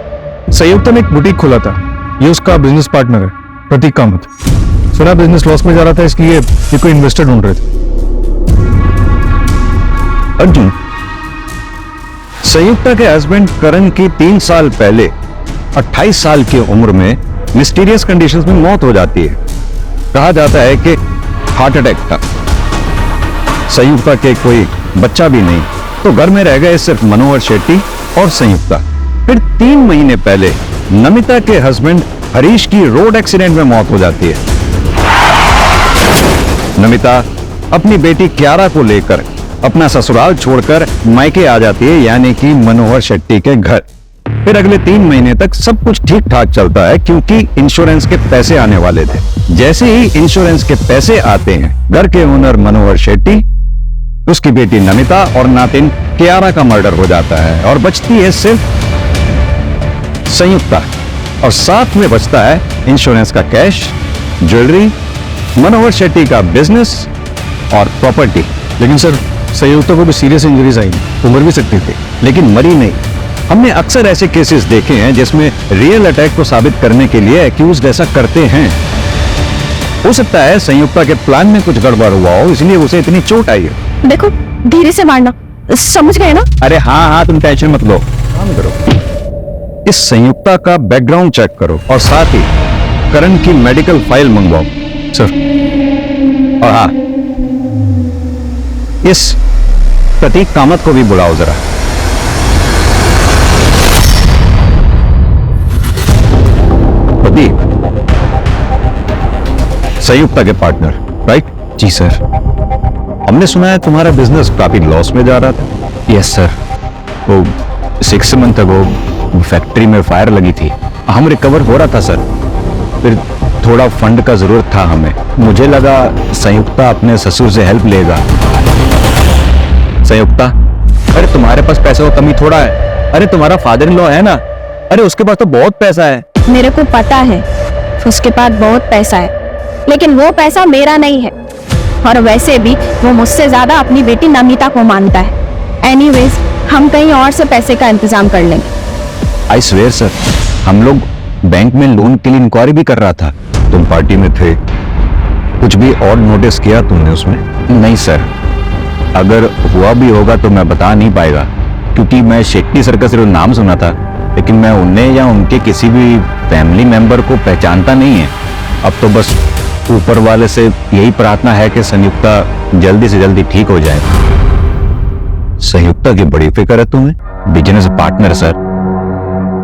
संयुक्ता ने एक बुटीक खोला था, ये उसका बिजनेस पार्टनर है प्रतीक कामत। सुना बिजनेस लॉस में जा रहा था, इसलिए ये कोई इन्वेस्टर ढूंढ रहे थे। अर्जुन, संयुक्ता के हस्बैंड करण की 3 साल पहले 28 साल की उम्र में मिस्टीरियस कंडीशंस में मौत हो जाती है। कहा जाता है कि हार्ट अटैक था। संयुक्ता के कोई बच्चा भी नहीं, तो घर में रह गए सिर्फ मनोहर शेट्टी और संयुक्ता। फिर 3 महीने पहले नमिता के हस्बैंड हरीश की रोड एक्सीडेंट में मौत हो जाती है। नमिता अपनी बेटी क्यारा को लेकर अपना ससुराल छोड़कर मायके आ जाती है, यानी कि मनोहर शेट्टी के घर। फिर अगले 3 महीने तक सब कुछ ठीक ठाक चलता है, क्योंकि इंश्योरेंस के पैसे आने वाले थे। जैसे ही इंश्योरेंस के पैसे आते हैं, घर के ओनर मनोहर शेट्टी, उसकी बेटी नमिता और नातिन क्यारा का मर्डर हो जाता है और बचती है सिर्फ संयुक्ता, और साथ में बचता है इंश्योरेंस का कैश, ज्वेलरी, मनोहर शेट्टी का बिजनेस और प्रॉपर्टी। लेकिन सर, संयुक्ता को भी सीरियस इंजरीज आई, उम्र भी सकती थी, लेकिन मरी नहीं। हमने अक्सर ऐसे केसेस देखे हैं जिसमें रियल अटैक को साबित करने के लिए एक्यूज्ड ऐसा करते हैं। हो सकता है संयुक्ता के प्लान में कुछ गड़बड़ हुआ हो, इसलिए उसे इतनी चोट आई है। देखो, धीरे से मारना, समझ गए ना? अरे हाँ हाँ, तुम टेंशन मत लो, काम करो। इस संयुक्ता का बैकग्राउंड चेक करो और साथ ही करण की मेडिकल फाइल मंगवाओ। सर। और हाँ, इस प्रतीक कामत को भी बुलाओ जरा। प्रतीक, संयुक्ता के पार्टनर, राइट? जी सर। हमने सुना है तुम्हारा बिजनेस काफी लॉस में जा रहा था। Yes sir. वो 6 मंथ अगो फैक्ट्री में फायर लगी थी, हम रिकवर हो रहा था सर। फिर थोड़ा फंड का जरूरत था हमें। मुझे लगा संयुक्ता अपने ससुर से हेल्प लेगा। संयुक्ता, अरे तुम्हारे पास पैसे का कमी थोड़ा है। अरे तुम्हारा फादर इन लॉ है ना, अरे उसके पास तो बहुत पैसा है। मेरे को पता है उसके पास बहुत पैसा है, लेकिन वो पैसा मेरा नहीं है, और वैसे भी वो मुझसे ज्यादा अपनी बेटी नमिता को मानता है। एनीवेज, हम कहीं और से पैसे का इंतजाम कर लेंगे। आई स्वेयर सर, हम लोग बैंक में लोन के लिए इंक्वायरी भी कर रहा था। तुम पार्टी में थे, कुछ भी और नोटिस किया तुमने उसमें? नहीं सर, अगर हुआ भी होगा तो मैं बता नहीं पाएगा, क्योंकि मैं शेट्टी सर का सिर्फ नाम सुना था, लेकिन मैं उन्हें या उनके किसी भी फैमिली मेंबर को पहचानता नहीं है। अब तो बस ऊपर वाले से यही प्रार्थना है कि संयुक्ता जल्दी से जल्दी ठीक हो जाए। संयुक्ता की बड़ी फिक्र है तुम्हें, बिजनेस पार्टनर सर।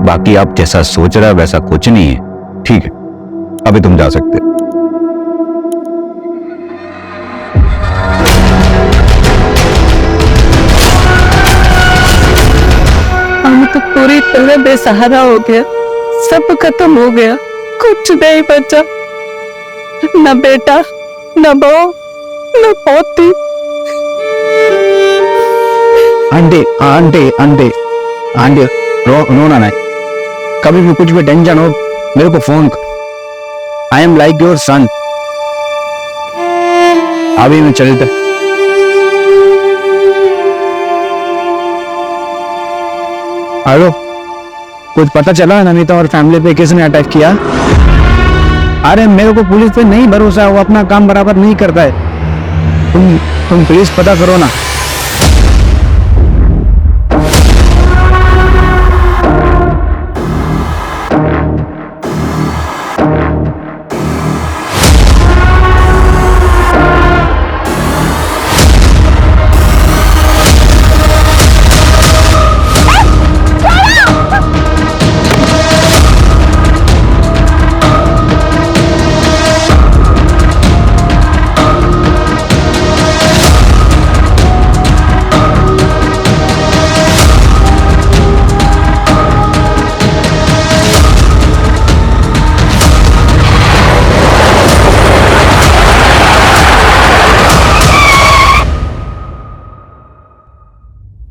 बाकी आप जैसा सोच रहा वैसा कुछ नहीं है। ठीक है, अभी तुम जा सकते हो। हम तो पूरी तरह बेसहारा हो गया, सब खत्म हो गया, कुछ नहीं बचा, न बेटा, न बहू, न पोती। आंटी आंटी आंटी आंटी, रोना नहीं, कभी भी कुछ भी टेंशन हो मेरे को फोन कर। I am like your son. अभी मैं चलता। हेलो, कुछ पता चला नमिता और फैमिली पे किसने अटैक किया? अरे मेरे को पुलिस पे नहीं भरोसा है, वो अपना काम बराबर नहीं करता है। तुम प्लीज पता करो ना।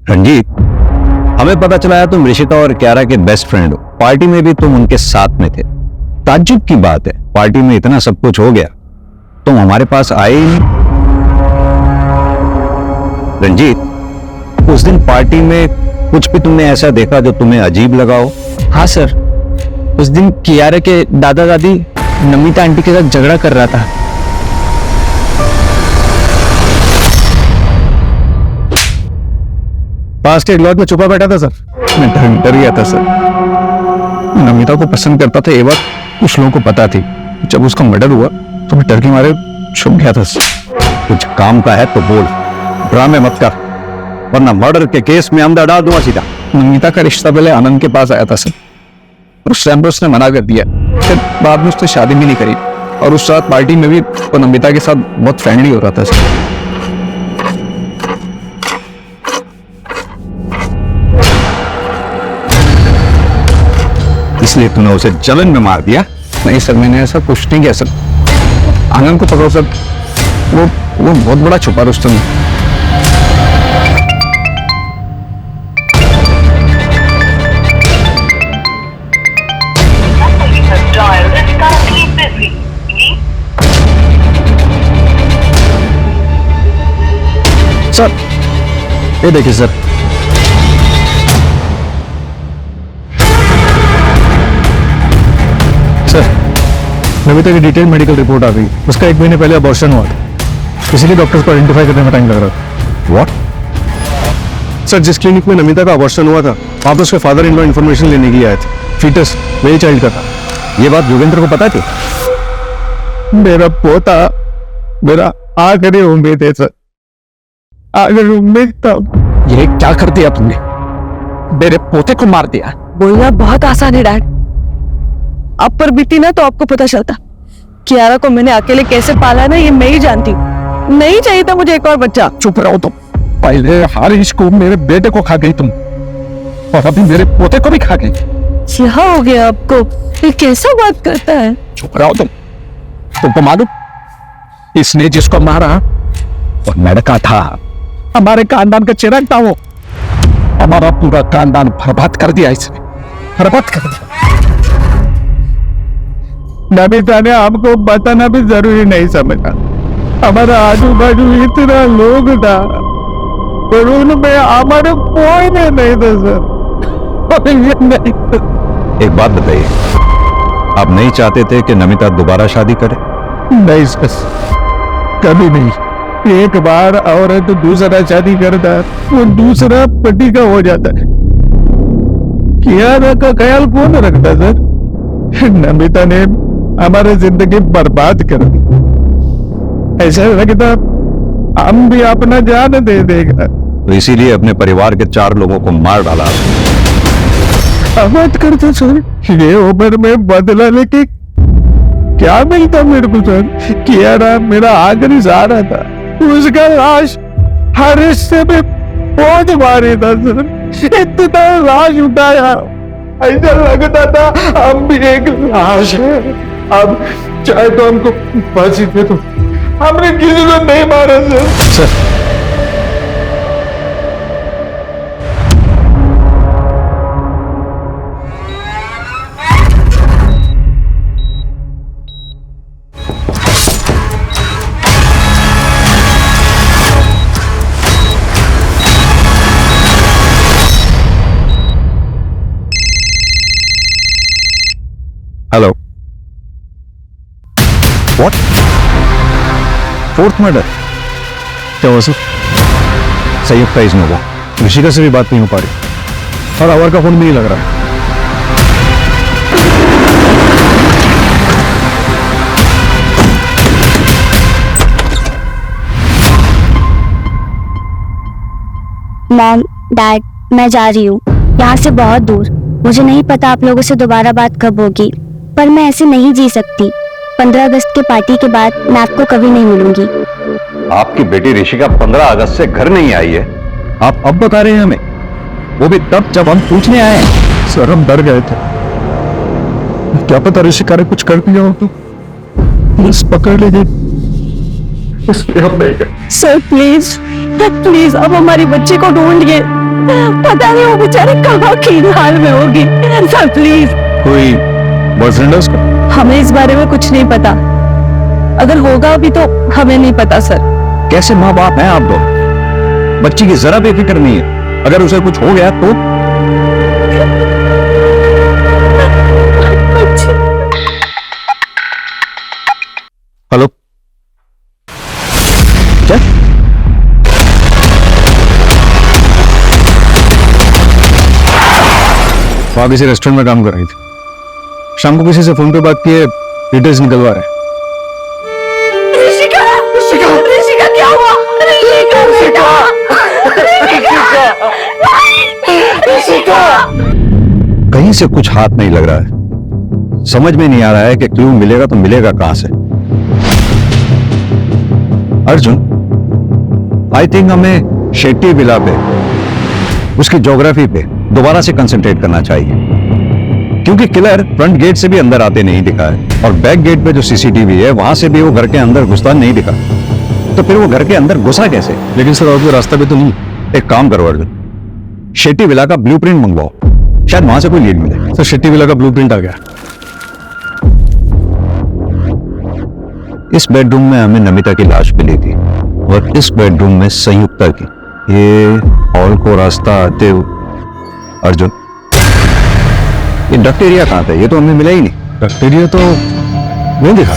रंजीत, हमें पता चला है तुम ऋषिता और क्यारा के बेस्ट फ्रेंड हो। पार्टी में भी तुम उनके साथ में थे। ताज्जुब की बात है, पार्टी में इतना सब कुछ हो गया, तुम हमारे पास आए ही नहीं। रंजीत, उस दिन पार्टी में कुछ भी तुमने ऐसा देखा जो तुम्हें अजीब लगा हो? हाँ सर, उस दिन कियारा के दादा दादी नमिता आंटी के साथ झगड़ा कर रहा था। पास के लॉज में छुपा बैठा था सर। मैं डर गया था सर। नमिता को पसंद करता था, ये बात कुछ लोगों को पता थी। जब उसका मर्डर हुआ तो मैं डर के मारे छुप गया था सर। कुछ काम का है तो बोल, ड्रामे मत कर, वरना मर्डर के केस में अंदर डाल दूंगा सीधा। नमिता का रिश्ता पहले आनंद के पास आया था सर, और उस टाइम पर उसने मना कर दिया। फिर बाद में उसने शादी भी नहीं करी। और उस रात पार्टी में भी वो नमिता के साथ बहुत फ्रेंडली हो रहा था सर। इसलिए तूने उसे जलन में मार दिया? नहीं सर, मैंने ऐसा कुछ नहीं किया सर। आनंद को पकड़ो सर, वो बहुत बड़ा छुपा रुस्तम है। सर ये देखिए सर, नमिता की डिटेल मेडिकल रिपोर्ट आ गई। उसका 1 महीने पहले अबॉर्शन हुआ था, इसलिए डॉक्टर्स को आइडेंटिफाई करने में टाइम लग रहा था। व्हाट? सर जिस क्लिनिक में नमिता का अबॉर्शन हुआ था, वहां पर उसके फादर इन लॉ इन्फॉर्मेशन लेने के लिए आए थे। फीटस मेरे चाइल्ड का था। ये बात योगेंद्र को पता थी? मेरा पोता मेरा आखिरी उम्मीद है सर, आखिरी उम्मीद था। ये क्या कर दिया तुमने? मेरे पोते को मार दिया। बोलना बहुत आसान है डैड, आप पर बीती ना तो आपको पता चलता। कियारा को मैंने अकेले कैसे पाला ना, ये मैं ही जानती हूँ। नहीं चाहिए था मुझे एक और बच्चा। चुप रहो तुम। पहले हारिश को, मेरे बेटे को खा गई तुम, और अभी मेरे पोते को भी खा गई। क्या हो गया आपको? ये कैसा बात करता है? चुप रहो तुमको मालूम इसने जिसको मारा और लड़का था, हमारे खानदान का चिराग था। वो हमारा पूरा खानदान बर्बाद कर दिया इसने, बर्बाद कर दिया। नमिता ने हमको बताना भी जरूरी नहीं समझा। हमारा आजू बाजू इतना लोग था, पर उनमें हमारे कोई नहीं था सर। एक बात बताइए, आप नहीं चाहते थे कि नमिता दोबारा शादी करे? नहीं सर, कभी नहीं। एक बार औरत दूसरा शादी करता है, वो दूसरा पति का हो जाता है। कियारा का ख्याल कौन रखता सर? नमिता ने हमारी जिंदगी बर्बाद कर दी। ऐसा लगता हम भी अपना जान दे देगा। तो इसीलिए अपने परिवार के 4 लोगों को मार डाला। मत करते सर, ये उम्र में बदला लेके क्या मिलता मेरे को सर? कियारा मेरा आखिरी सहारा था, उसका लाश हर रिश्ते में बहुत मारे था सर। इतना लाश उठाया, ऐसा लगता था हम भी एक लाश है। अब चाहे तो हमको फांसी दे दो, हमने किसी को नहीं मारा sir. Hello, what? 4th murder? क्या हुआ सर? संयुक्त का इसमें हुआ। ऋषिका से भी बात नहीं हो पा रही, और अवर का फोन भी नहीं लग रहा है। मॉम, डैड, मैं जा रही हूँ यहाँ से बहुत दूर। मुझे नहीं पता आप लोगों से दोबारा बात कब होगी, पर मैं ऐसे नहीं जी सकती। 15 अगस्त के पार्टी के बाद मैं आपको कभी नहीं मिलूंगी। आपकी बेटी ऋषिका 15 अगस्त से घर नहीं आई है, आप अब बता रहे हैं हमें? वो भी तब जब हम पूछने आए हैं। सर हम डर गए थे, क्या पता ऋषिका ने कुछ कर दिया हो तो पुलिस पकड़ लेगी, इसलिए हम नहीं गए। सर प्लीज प्लीज, अब हमारी बच्ची को ढूंढिए। पता नहीं वो बेचारे कहाँ की हाल में होगी। Sir please. कोई बॉयफ्रेंड है उसका? हमें इस बारे में कुछ नहीं पता, अगर होगा भी तो हमें नहीं पता सर। कैसे माँ बाप हैं आप दोनों? बच्ची की जरा बेफिक्र नहीं है, अगर उसे कुछ हो गया तो? हेलो, क्या? वहां किसी रेस्टोरेंट में काम कर रही थी, शाम को किसी से फोन पे बात किए, डिटेल्स निकलवा रहे। ऋषिका, ऋषिका, ऋषिका क्या हुआ? ऋषिका, ऋषिका, कहीं से कुछ हाथ नहीं लग रहा है, समझ में नहीं आ रहा है कि क्लू मिलेगा तो मिलेगा कहां से। अर्जुन, आई थिंक हमें शेट्टी विला पे, उसकी ज्योग्राफी पे दोबारा से कंसंट्रेट करना चाहिए, क्योंकि किलर फ्रंट गेट से भी अंदर आते नहीं दिखा है और बैक गेट पे जो सीसीटीवी है वहां से भी वो घर के अंदर घुसता नहीं दिखा, तो फिर वो घर के अंदर घुसा कैसे? लेकिन सर और कोई रास्ता भी तो नहीं। एक काम करो अर्जुन, शेट्टी विला का ब्लूप्रिंट मंगवाओ, शायद वहां से कोई लीड मिले। सर शेट्टी विला का ब्लूप्रिंट आ गया। इस बेडरूम में हमें नमिता की लाश मिली थी और इस बेडरूम में संयुक्ता की। ये हॉल को रास्ता आते हुए अर्जुन, ये डक्ट एरिया कहां था? ये तो हमें मिला ही नहीं। डक्ट एरिया तो नहीं दिखा।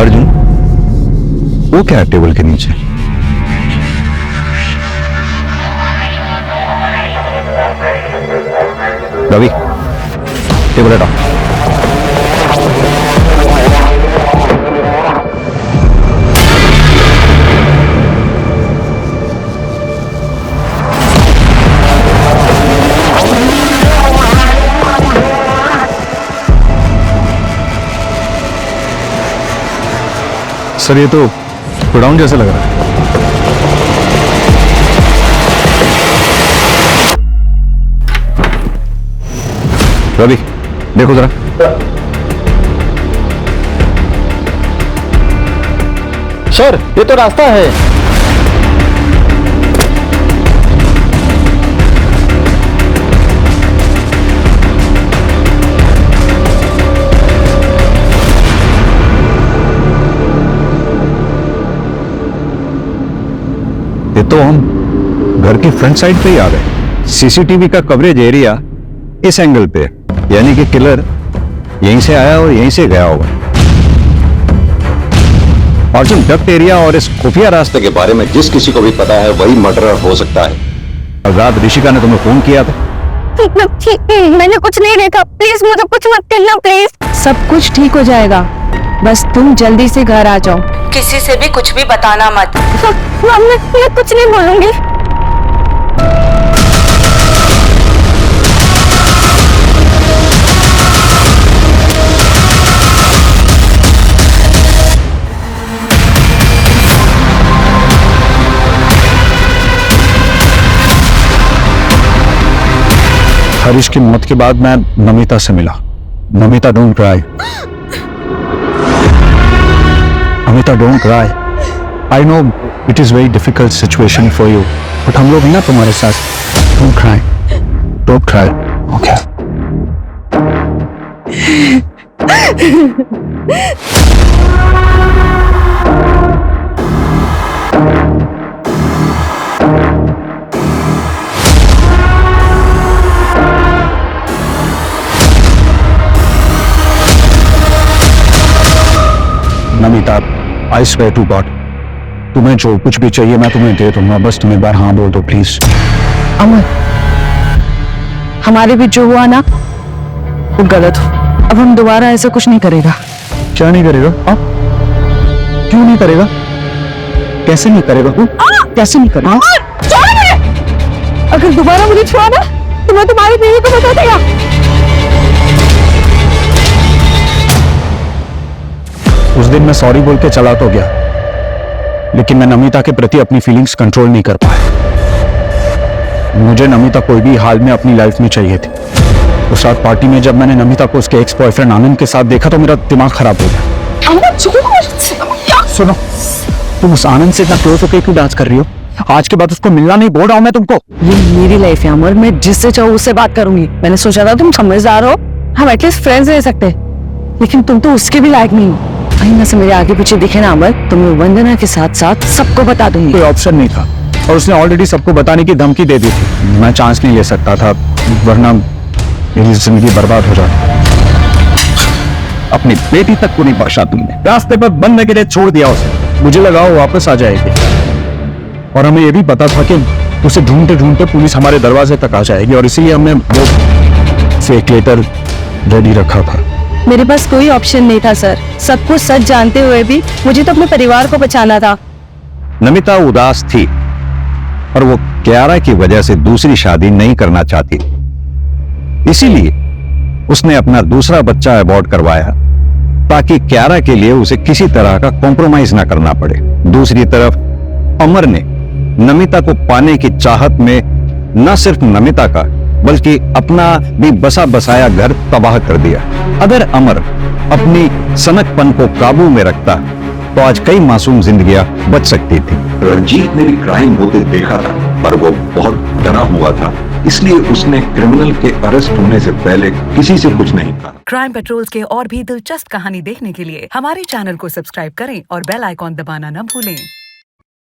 अर्जुन, वो क्या है टेबल के नीचे? रवि, टेबल हटाओ। सर ये तो गोडाउन जैसा लग रहा है। रवि, देखो जरा। सर ये तो रास्ता है। ये तो हम घर की फ्रंट साइड पे ही आ गए। सीसीटीवी का कवरेज एरिया इस एंगल पे, यानी कि किलर यहीं से आया और यहीं से गया होगा। अर्जुन, डक्ट एरिया और इस खुफिया रास्ते के बारे में जिस किसी को भी पता है वही मर्डरर हो सकता है। और रात ऋषिका ने तुम्हें फोन किया था। मैंने कुछ नहीं देखा, प्लीज मुझे कुछ मत करना प्लीज। सब कुछ ठीक हो जाएगा, बस तुम जल्दी से घर आ जाओ। किसी से भी कुछ भी बताना मत। मैं कुछ नहीं बोलूंगी। हरीश की मौत के बाद मैं नमिता से मिला। Namita, don't cry. Namita, don't cry. I know it is very difficult situation for you, but हम लोग हैं ना तुम्हारे साथ। Don't cry, don't cry, okay? Namita, I swear to God, तुम्हें जो कुछ भी चाहिए मैं तुम्हें दे दूंगा, बस तुम एक बार हाँ बोल दो प्लीज। अमर, हमारे बीच जो हुआ ना वो गलत हो। अब हम दोबारा ऐसा कुछ नहीं करेगा। क्या नहीं करेगा? क्यों नहीं करेगा? कैसे नहीं करेगा? कैसे नहीं करेगा? अगर दोबारा मुझे छुआ ना तो मैं तुम्हारी बीवी को बता देगा। उस दिन मैं सॉरी बोल के चला तो गया, लेकिन मैं नमिता के प्रति अपनी फीलिंग्स कंट्रोल नहीं कर पाया। मुझे नमिता कोई भी हाल में अपनी लाइफ में चाहिए थी। उस रात पार्टी में जब मैंने नमिता को उसके एक्स बॉयफ्रेंड आनंद के साथ देखा तो मेरा दिमाग खराब हो गया। सुनो, तुम उस आनंद से इतना क्लोज होकर क्यों डांस कर रही हो? आज के बाद उसको मिलना नहीं बोल रहा हूं मैं तुमको। ये मेरी लाइफ है अमर, मैं जिससे चाहूँ उससे बात करूंगी। मैंने सोचा था तुम समझदार हो, हम एटलीस्ट फ्रेंड्स रह सकते, लेकिन तुम तो उसके भी लायक नहीं हो। कहीं ना से मेरे आगे पीछे दिखे ना अमर, तो मैं वंदना के साथ साथ सबको बता दूंगी। कोई ऑप्शन नहीं था और उसने ऑलरेडी सबको बताने की धमकी दे दी थी। मैं चांस नहीं ले सकता था, वरना मेरी जिंदगी बर्बाद हो जाती। अपनी बेटी तक को नहीं बख्शा तुमने, रास्ते पर बनने के लिए छोड़ दिया उसे। मुझे लगा वो वापस आ जाएगी, और हमें ये भी पता था कि उसे ढूंढते ढूंढते पुलिस हमारे दरवाजे तक आ जाएगी, और इसीलिए हमने वो फेक लेटर रेडी रखा था। मेरे पास कोई ऑप्शन नहीं था सर। सब कुछ सच जानते हुए भी मुझे तो अपने परिवार को बचाना था। नमिता उदास थी और वो क्यारा की वजह से दूसरी शादी नहीं करना चाहती। इसीलिए उसने अपना दूसरा बच्चा अबॉर्ट करवाया ताकि क्यारा के लिए उसे किसी तरह का कॉम्प्रोमाइज ना करना पड़े। दूसरी तरफ अमर ने नमिता को पाने की चाहत में न सिर्फ नमिता का बल्कि अपना भी बसा बसाया घर तबाह कर दिया। अगर अमर अपनी सनकपन को काबू में रखता तो आज कई मासूम जिंदगियां बच सकती थी। रंजीत ने भी क्राइम होते देखा था, पर वो बहुत डरा हुआ था, इसलिए उसने क्रिमिनल के अरेस्ट होने से पहले किसी से कुछ नहीं कहा। क्राइम पेट्रोल्स के और भी दिलचस्प कहानी देखने के लिए हमारे चैनल को सब्सक्राइब करें और बेल आइकॉन दबाना न भूलें।